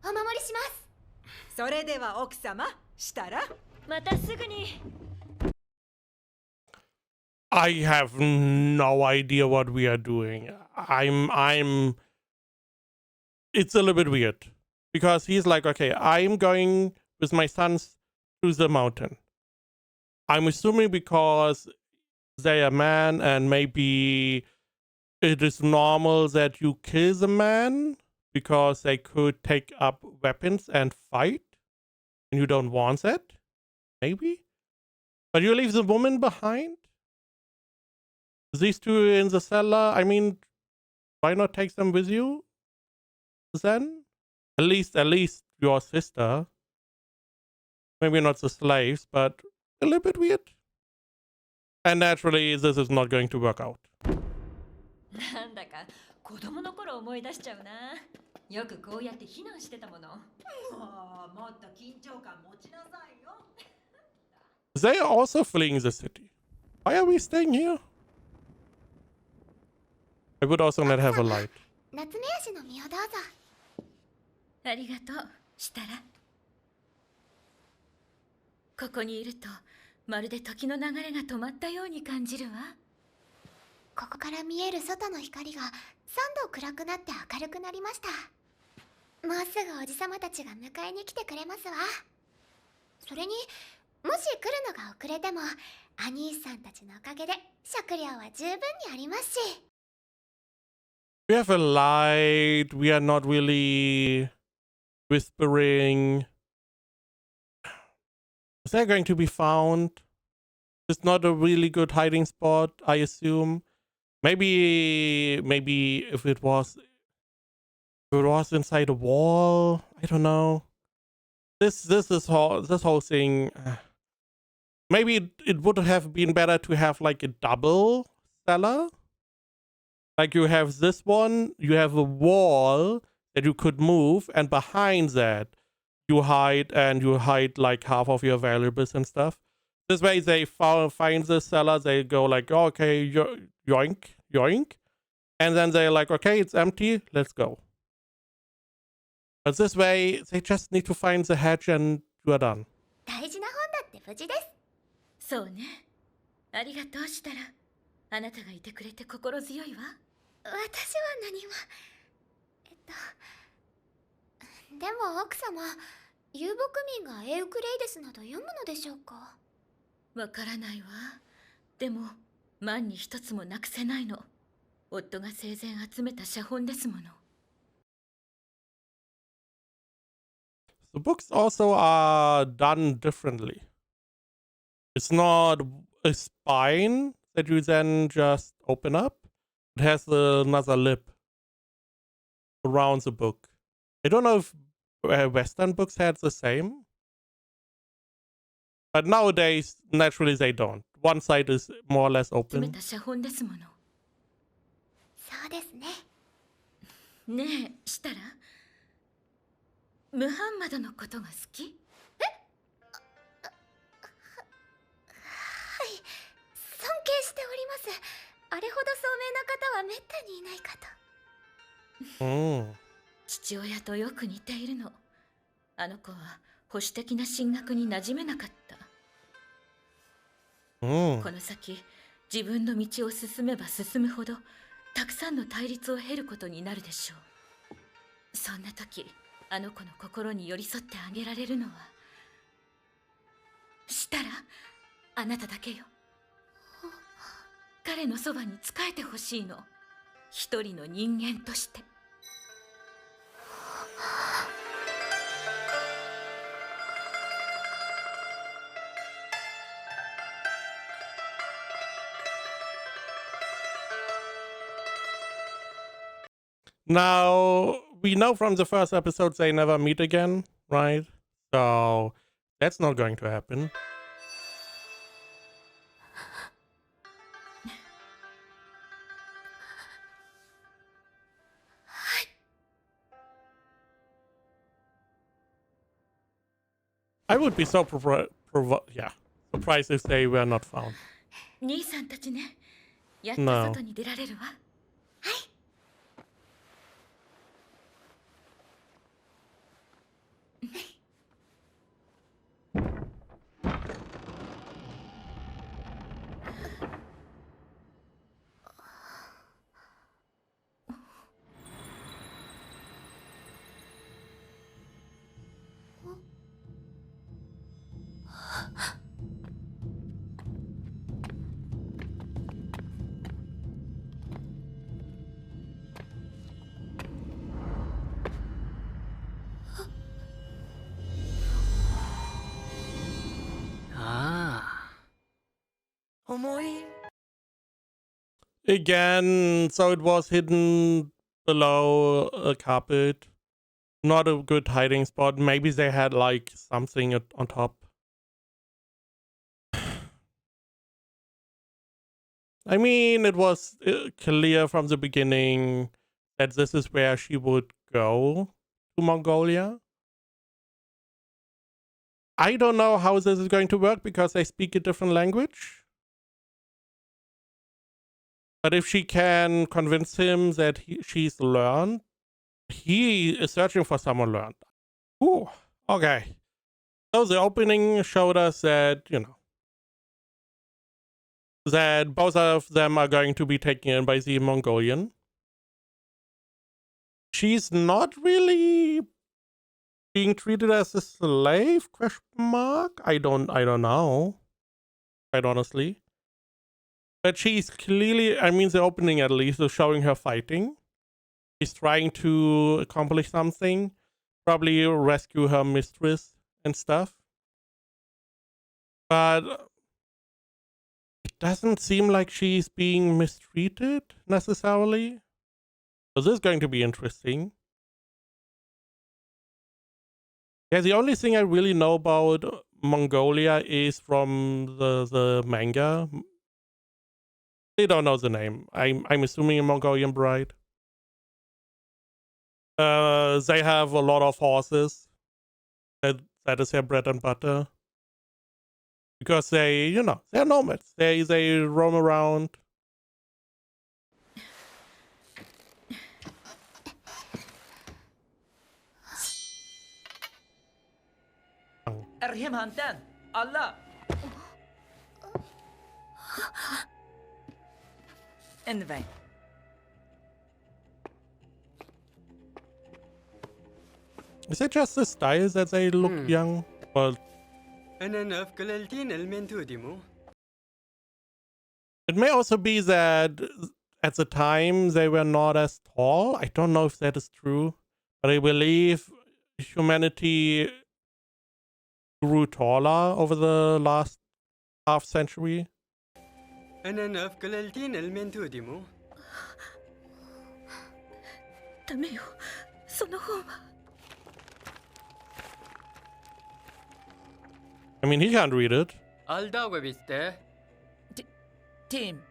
お守りします。それでは奥様、したらまたすぐに。I have no idea what we are doing. It's a little bit weird because he's like, okay, I'm going with my sons to the mountain. I'm assuming because they are men and maybe it is normal that you kill the man because they could take up weapons and fight and you don't want that. Maybe. But you leave the woman behind? These 2 in the cellar, I mean, why not take them with you? Then? At least your sister. Maybe not the slaves, but a little bit weird. And naturally, this is not going to work out. なんだか子供の頃思い出しちゃうな。よくこうやって避難してたもの。もっと緊張感持ちなさいよ。 They are also fleeing the city. Why are we staying here? I would also not have a light. 夏目足の実をどうぞ。ありがとう、したら。ここにいると、まるで時の流れが止まったように感じるわ。ここから見える外の光が3度暗くなって明るくなりました。もうすぐおじさまたちが迎えに来てくれますわ。それにもし来るのが遅れてもアニーさんたちのおかげで食料は十分にありますし。 We have a light. We are not really whispering. Is that going to be found? It's not a really good hiding spot, I assume. Maybe if it was inside a wall, I don't know. This whole thing. Maybe it would have been better to have like a double cellar. Like you have this one, you have a wall that you could move, and behind that you hide like half of your valuables and stuff. This way they find the cellar, they go like, oh, okay, yoink, yoink. And then they're like, okay, it's empty, let's go. But this way, they just need to find the hatch and you are done. 大事な本だって無事です。そうね。ありがとうしたら。あなたがいてくれて心強いわ。私は何も。でも奥様、遊牧民がエウクレイデスなど読むのでしょうか。わからないわ。でも万に一つもなくせないの。夫が生前集めた写本ですもの。The books also are done differently. It's not a spine that you then just open up. It has another lip around the book. I don't know if Western books had the same. But nowadays, naturally they don't. One side is more or less 集め open. た写本ですもの。そうですね。ねえ、したらムハンマドのことが好き？はい、尊敬しております。あれほど聡明な方はめったにいないかと。父親とよく似ているの。あの子は保守的な神学に馴染めなかった。この先、自分の道を進めば進むほどたくさんの対立を経ることになるでしょう。そんな時、あの子の心に寄り添ってあげられるのは、したらあなただけよ。彼のそばに仕えてほしいの。一人の人間として。Now, we know from the first episode they never meet again, right? So, that's not going to happen. I would be so surprised if they were not found. 兄さんたちね、やっと外に出られるわ。Again, so it was hidden below a carpet. Not a good hiding spot. Maybe they had like something on top. I mean, it was clear from the beginning that this is where she would go to Mongolia. I don't know how this is going to work because they speak a different language. But if she can convince him that she's learned, he is searching for someone learned. Ooh, okay. So the opening showed us that, you know, that both of them are going to be taken in by the Mongolian. She's not really being treated as a slave? Question mark. I don't know. Quite honestly. But she's clearly, I mean, the opening at least is showing her fighting. She's trying to accomplish something. Probably rescue her mistress and stuff. But it doesn't seem like she's being mistreated necessarily. So this is going to be interesting. Yeah, the only thing I really know about Mongolia is from the manga. They don't know the name. I'm assuming a Mongolian bride. They have a lot of horses. That is their bread and butter. Because they, you know, they're nomads. They roam around. Erhim Hantan, Allah. Anyway. Is it just the style that they look young? Well, أنا قللتين المنتو ديمو. it may also be that at the time they were not as tall. I don't know if that is true, but I believe humanity grew taller over the last half century. أنا قللتين المنتو ديمو. ダメよ、その本は。 I mean, he can't read it. 알다고 비슷해. Team.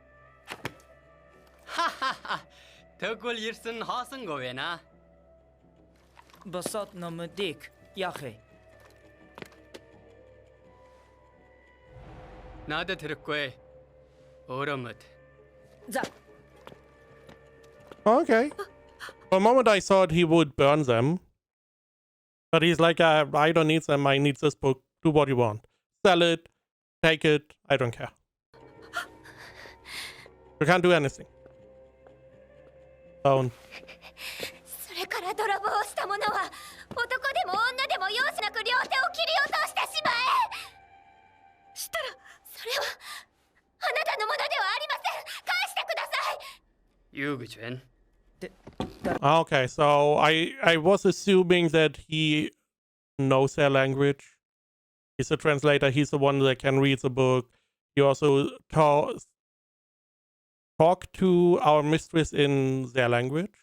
하하하. تقول يرسن حاصن قوينا. بساطنا مديك يا أخي. نادى تركوي. أورمت. Okay. For a moment I thought he would burn them. But he's like, I don't need them. I need this book. Do what you want. Sell it. Take it. I don't care. You can't do anything. Don't. それから泥棒をした者は男でも女でも容赦なく両手を切り落としてしまえ。したらそれはあなたのものではありません。返してください。 유그준. Okay, so I was assuming that he knows their language. He's a translator. He's the one that can read the book. He also talk to our mistress in their language,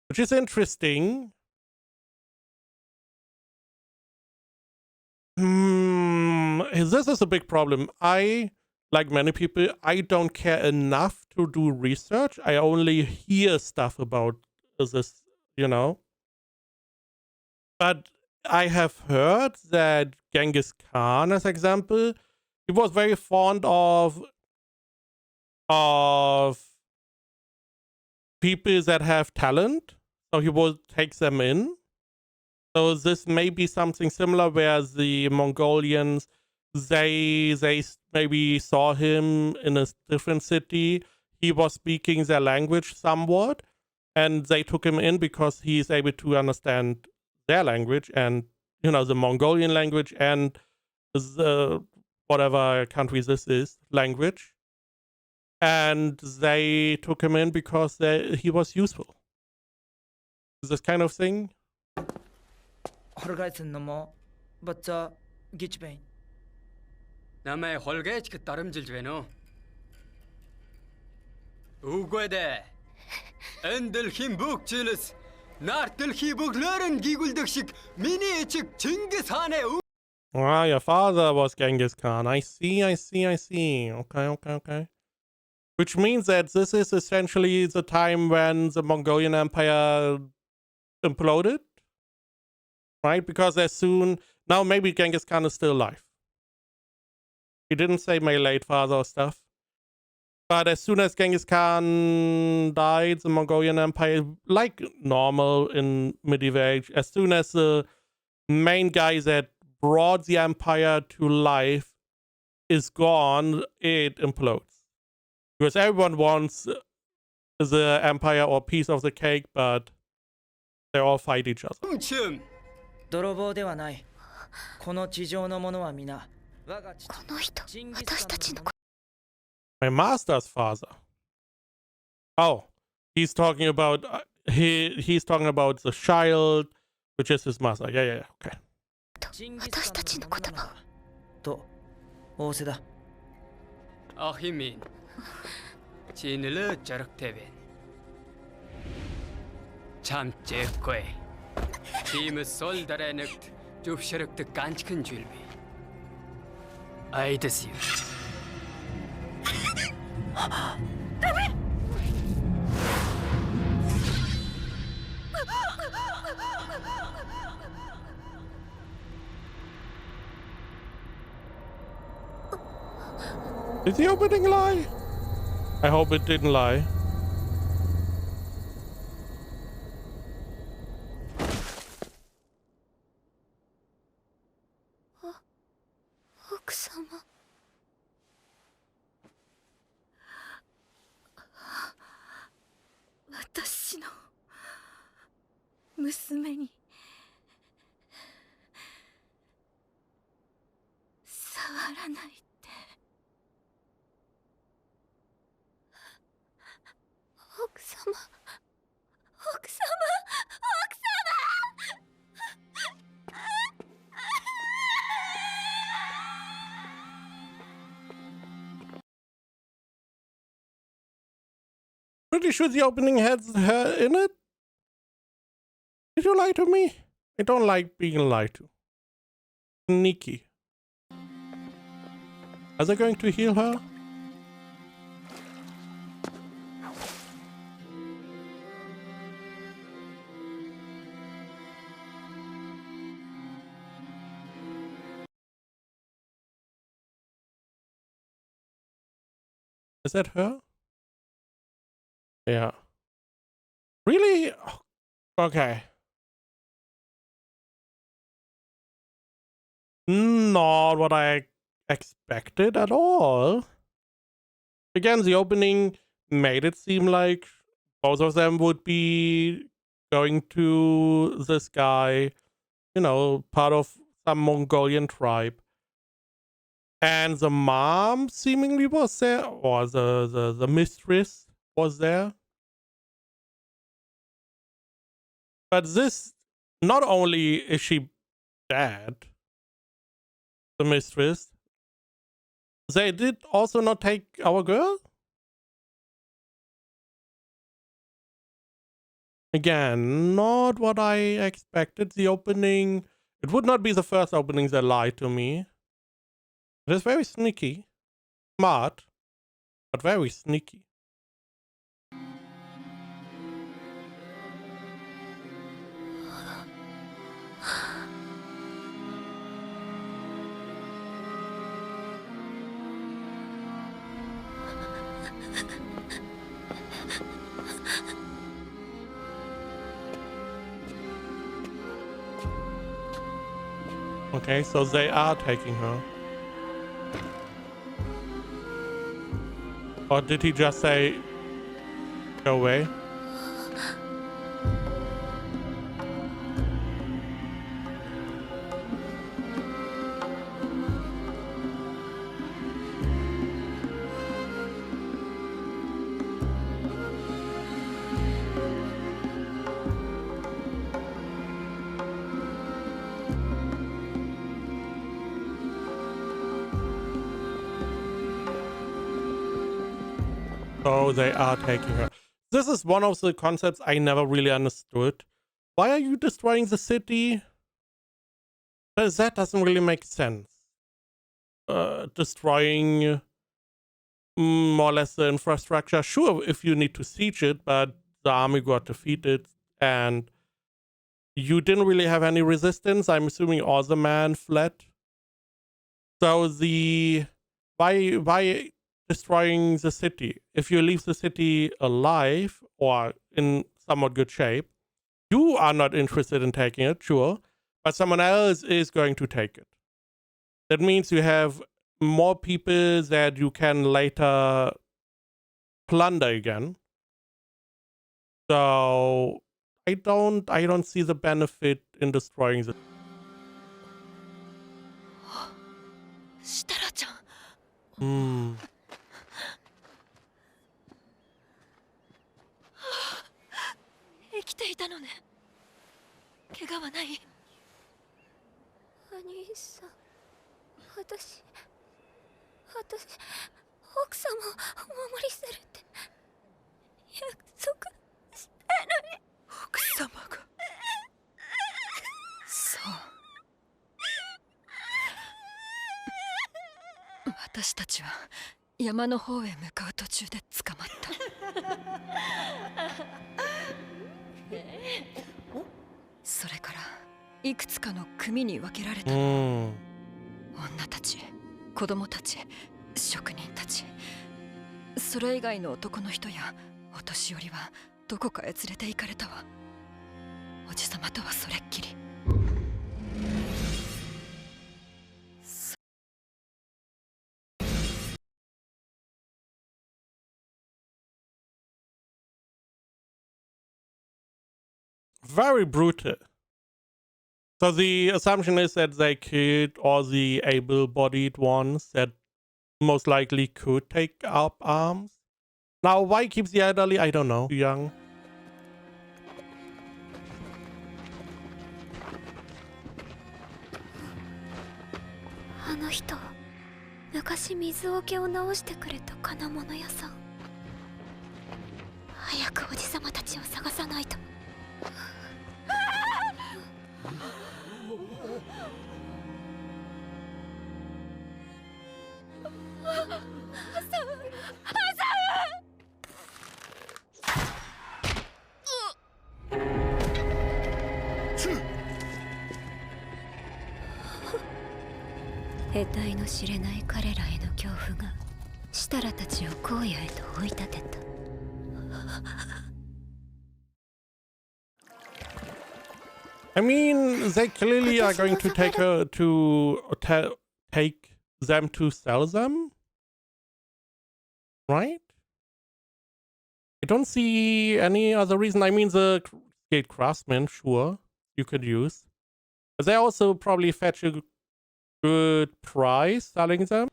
which is interesting. This is a big problem. Like many people, I don't care enough to do research. I only hear stuff about this, you know. But I have heard that Genghis Khan, as example, he was very fond of people that have talent, so he would take them in. So this may be something similar where the Mongolians, they maybe saw him in a different city. He was speaking their language somewhat, and they took him in because he's able to understand their language and, you know, the Mongolian language and the whatever country this is language. And they took him in because he was useful. This kind of thing. 남의 홀게치가 따름질 왜노? 우괴대. 엔들힘 북질스. 나르들히 북러른 기굴득식 미니치ክ 징기스한의 Ah, your father was Genghis Khan. I see. Okay. Which means that this is essentially the time when the Mongolian Empire imploded, right? Because as soon now maybe Genghis Khan is still alive. He didn't say my late father or stuff. But as soon as Genghis Khan died, the Mongolian Empire, like normal in medieval age, as soon as the main guy that brought the empire to life is gone, it implodes. Because everyone wants the empire or piece of the cake, but they all fight each other. 泥棒ではない。この地上のものは皆我が父この人、ジンギス私たちのカンのもの My master's father. Oh, he's talking about he's talking about the child, which is his master. Yeah. Okay. ジンギスカンのものならと仰せだ。 Ahimin. Chinele Jarakteven. Cham Jekwe. Team Soldarenect, Jufsharuk the Ganchkan Julbi. I deceive. Did the opening lie? I hope it didn't lie. Okusama. 私の娘に触らないで。奥様、奥様、奥様。Pretty sure the opening has her in it. Did you lie to me? I don't like being lied to. Sneaky. Are they going to heal her? Is that her? Yeah. Really? Okay. Not what I expected at all. Again, the opening made it seem like both of them would be going to this guy, you know, part of some Mongolian tribe. And the mom seemingly was there, or the mistress was there. But this, not only is she dead, the mistress, they did also not take our girl? Again, not what I expected. The opening, it would not be the first opening that lied to me. It is very sneaky. Smart, but very sneaky. Okay, so they are taking her. Or did he just say, go away? So they are taking her. This is one of the concepts I never really understood. Why are you destroying the city? But that doesn't really make sense. Destroying more or less the infrastructure. Sure, if you need to siege it, but the army got defeated and you didn't really have any resistance. I'm assuming all the men fled. So why destroying the city? If you leave the city alive or in somewhat good shape, you are not interested in taking it, sure, but someone else is going to take it. That means you have more people that you can later plunder again. So I don't see the benefit in destroying the. 設楽ちゃん。生きていたのね。怪我はない？お兄さん、私奥様をお守りするって約束したのに。奥様が。そう。私たちは山の方へ向かう途中で捕まった。それからいくつかの組に分けられた。女たち、子供たち、職人たち、それ以外の男の人やお年寄りはどこかへ連れて行かれたわ。おじさまとはそれっきり。Very brutal. So the assumption is that they killed all the able-bodied ones that most likely could take up arms. Now, why keep the elderly? I don't know. Too young. あの人、昔水桶を直してくれた金物屋さん。早くおじさまたちを探さないと。得体の知れない彼らへの恐怖が設楽たちを荒野へと追い立てた。I mean, they clearly are going to take take them to sell them, right? I don't see any other reason. I mean, the skilled craftsmen, sure, you could use. But they also probably fetch a good price selling them.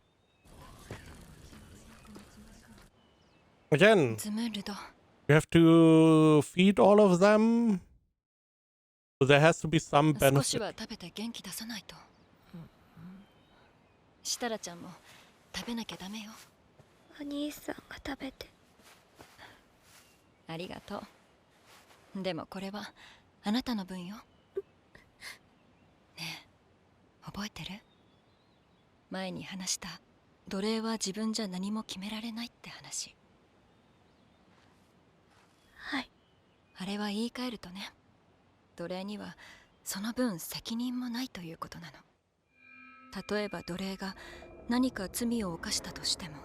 Again, you have to feed all of them. So there has to be some benefit. 少しは食べて元気出さないと。設楽ちゃんも食べなきゃダメよ。お兄さんが食べて。ありがとう。でもこれはあなたの分よ。ねえ、覚えてる？前に話した奴隷は自分じゃ何も決められないって話。はい。あれは言い換えるとね、奴隷にはその分責任もないということなの。例えば奴隷が何か罪を犯したとしても、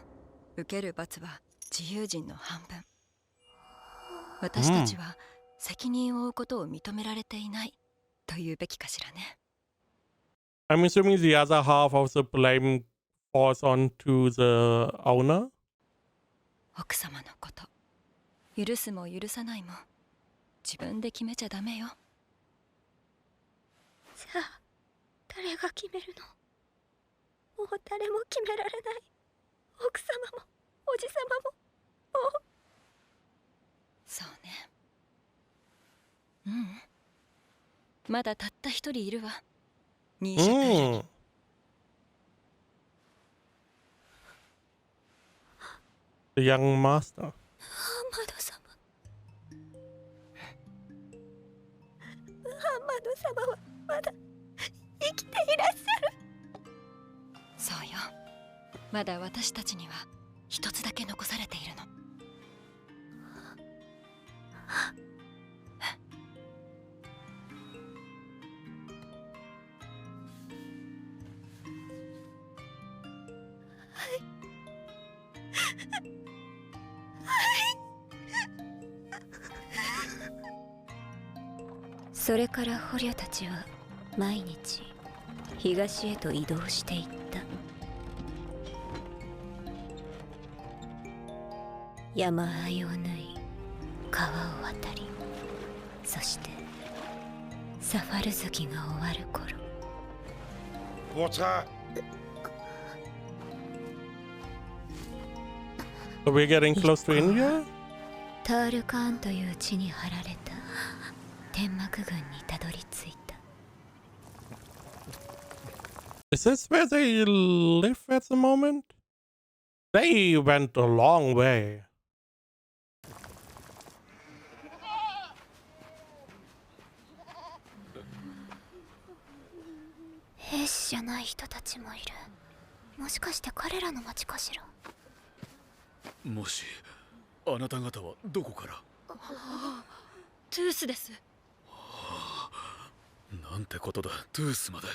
受ける罰は自由人の半分。私たちは責任を負うことを認められていないと言うべきかしらね。I'm assuming the other half of the blame falls onto the owner. 奥様のこと、許すも許さないも自分で決めちゃダメよ。じゃあ誰が決めるの？もう誰も決められない。奥様もおじ様ももう。そうね。まだたった一人いるわ。ニーシャカイラに。The young master. ハマド様。ハマド様はまだ生きていらっしゃる。そうよ。まだ私たちには一つだけ残されているの。それから捕虜たちは毎日東へと移動していった。山あいを縫い川を渡り、そしてサファル月が終わる頃、So we're getting close to India? タールカーンという地に張られた天幕軍にたどり着いた。 Is this where they live at the moment? They went a long way. 兵士じゃない人たちもいる。もしかして彼らの町かしら。もしあなた方はどこから？トゥースです。なんてことだ、トゥースまで。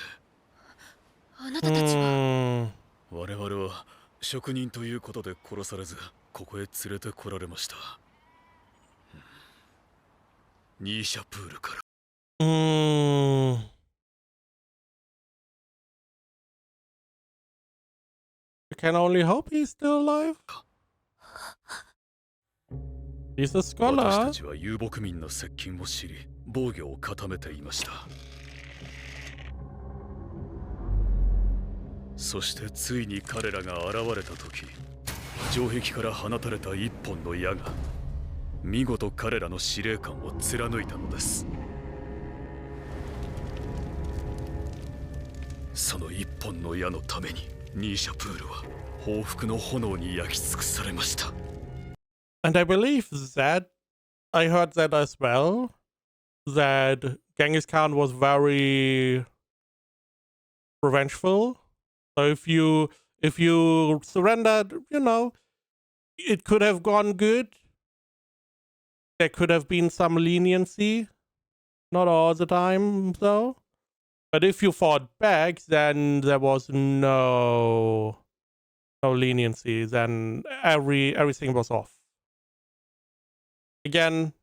あなたたちは。我々は職人ということで殺されず、ここへ連れてこられました。ニーシャプールから。You can only hope he's still alive. He's a 私 scholar. たちは遊牧民の接近を知り、防御を固めていました。そしてついに彼らが現れた時、城壁から放たれた一本の矢が見事彼らの司令官を貫いたのです。その一本の矢のためにニーシャプールは報復の炎に焼き尽くされました。And I believe that I heard that as well. That Genghis Khan was very revengeful. So if you surrendered, you know, it could have gone good. There could have been some leniency. Not all the time, though. But if you fought back, then there was no leniency. Then everything was off. Again,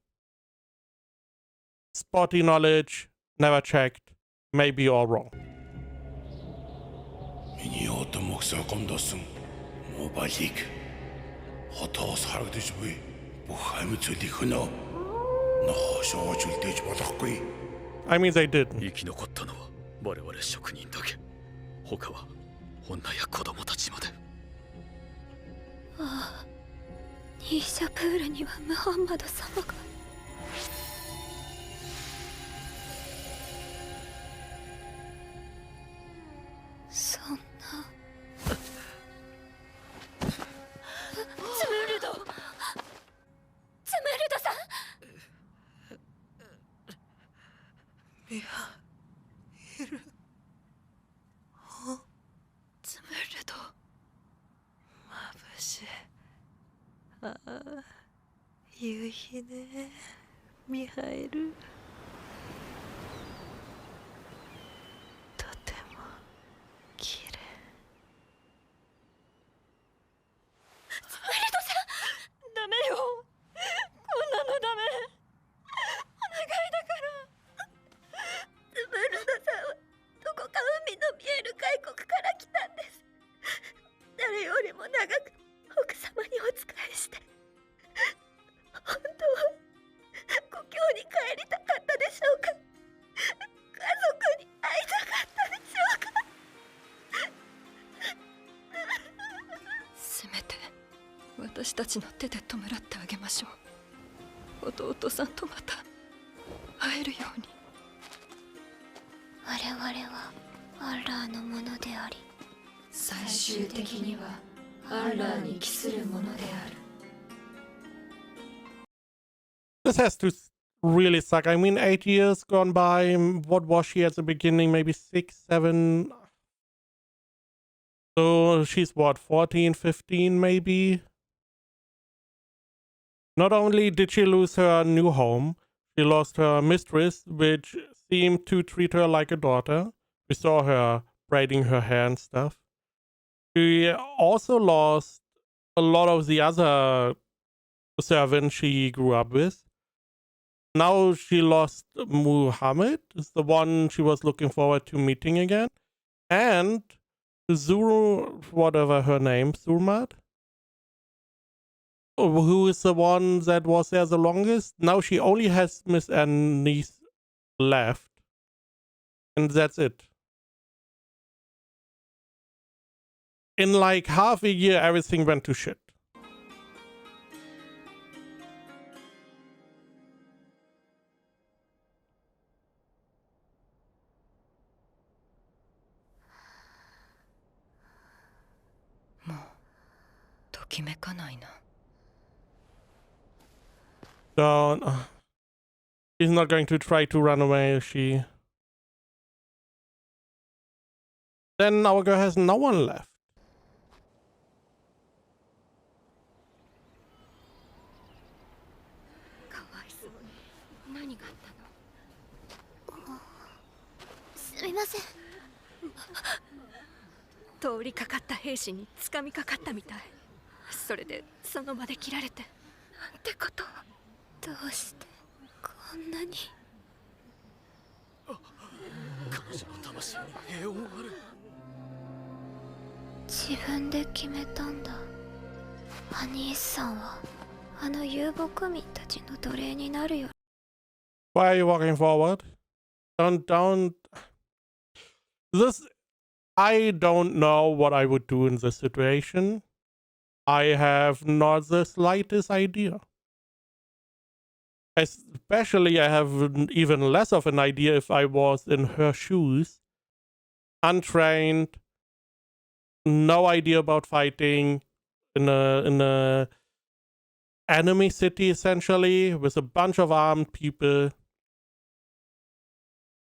spotty knowledge, never checked, maybe all wrong. Миний одоо мөксөн гомдосон мобайлыг хотоос харагдаж буй бүх амьд зүйлийг хөнөө нохошоож үлдээж болохгүй. I mean, they did. 生き残ったのは我々職人だけ。他は女や子供たちまで。ああ、ニーシャプールにはムハンマド様が。そんな。ツムルドさん。ミハイル。ツムルド。眩しい。ああ、夕日ね、ミハイル。とても綺麗。ツムルドさん、ダメよ。こんなのダメ。お願いだから。ツムルドさんはどこか海の見える外国から来たんです。誰よりも長く奥様にお仕えして、本当は故郷に帰りたかったでしょうか。家族に会いたかったでしょうか。せめて私たちの手で弔ってあげましょう。弟さんとまた会えるように。我々はアッラーのものであり、最終的にはアッラーに帰するものである。This has to really suck. I mean, 8 years gone by. What was she at the beginning? Maybe 6, 7. So she's what, 14, 15 maybe? Not only did she lose her new home, she lost her mistress, which seemed to treat her like a daughter. We saw her braiding her hair and stuff. She also lost a lot of the other servants she grew up with. Now she lost Muhammad, is the one she was looking forward to meeting again. And Zuru, whatever her name, Surmat, who is the one that was there the longest. Now she only has Miss Anise left. And that's it. In like half a year, everything went to shit. So, she's not going to try to run away, is she? Then our girl has no one left.通りかかった兵士に掴みかかったみたい。それでその場で切られて。なんてこと。どうしてこんなに。彼女の魂に平穏ある。自分で決めたんだ。アニースさんはあの遊牧民たちの奴隷になるよ。Why are you walking forward? Don't. I don't know what I would do in this situation. I have not the slightest idea. Especially, I have even less of an idea if I was in her shoes, untrained, no idea about fighting in a enemy city essentially with a bunch of armed people.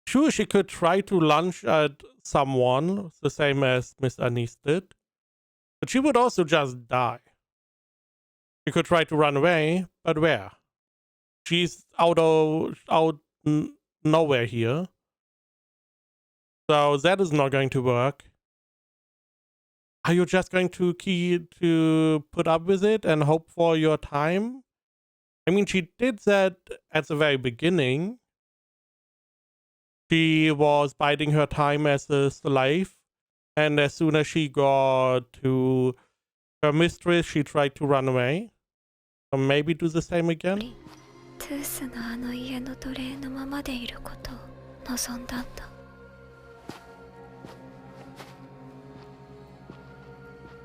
Sure, she could try to lunge at someone, the same as Miss Anise did, but she would also just die. She could try to run away, but where? She's out nowhere here. So that is not going to work. Are you just going to put up with it and hope for your time? I mean, she did that at the very beginning. She was biding her time as a slave, and as soon as she got to her mistress, she tried to run away. So maybe do the same again? トゥースのあの家の奴隷のままでいることを望んだんだ。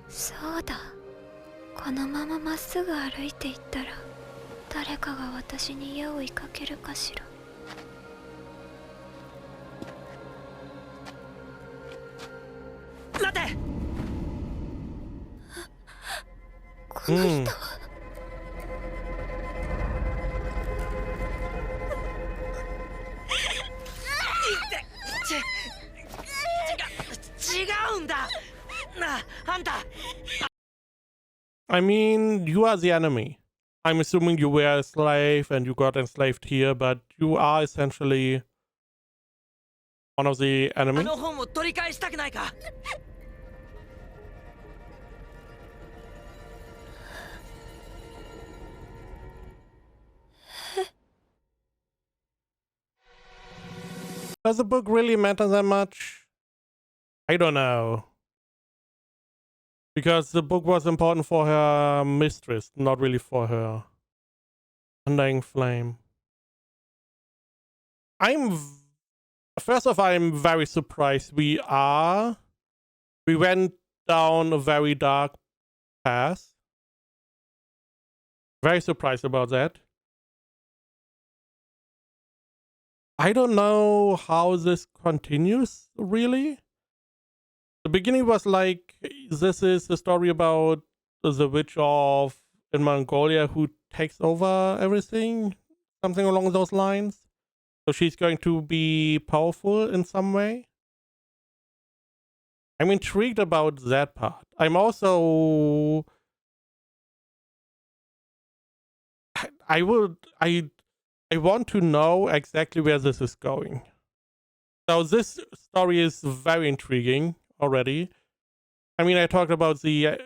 そうだ。このまままっすぐ歩いていったら誰かが私に家を追いかけるかしら。待て。この人は、違うんだ。なあ、あんた。I mean, you are the enemy. I'm assuming you were a slave and you got enslaved here, but you are essentially one of the あ enemies. の本を取り返したくないか。Does the book really matter that much? I don't know. Because the book was important for her mistress, not really for her undying flame. First off, I'm very surprised we went down a very dark path. Very surprised about that. I don't know how this continues, really. The beginning was like, this is the story about the witch in Mongolia who takes over everything, something along those lines. So she's going to be powerful in some way. I'm intrigued about that part. I'm also I want to know exactly where this is going. So this story is very intriguing already. I mean, I talked about the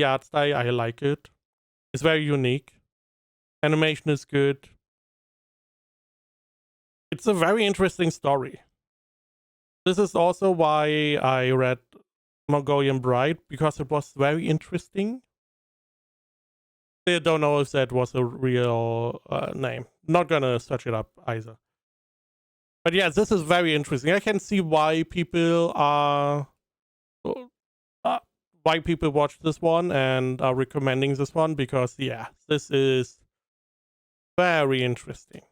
art style. I like it. It's very unique. Animation is good. It's a very interesting story. This is also why I read Mongolian Bride, because it was very interesting. I don't know if that was a real name. Not gonna search it up either. But yeah, this is very interesting. I can see why people are why people watch this one and are recommending this one, because yeah, this is very interesting.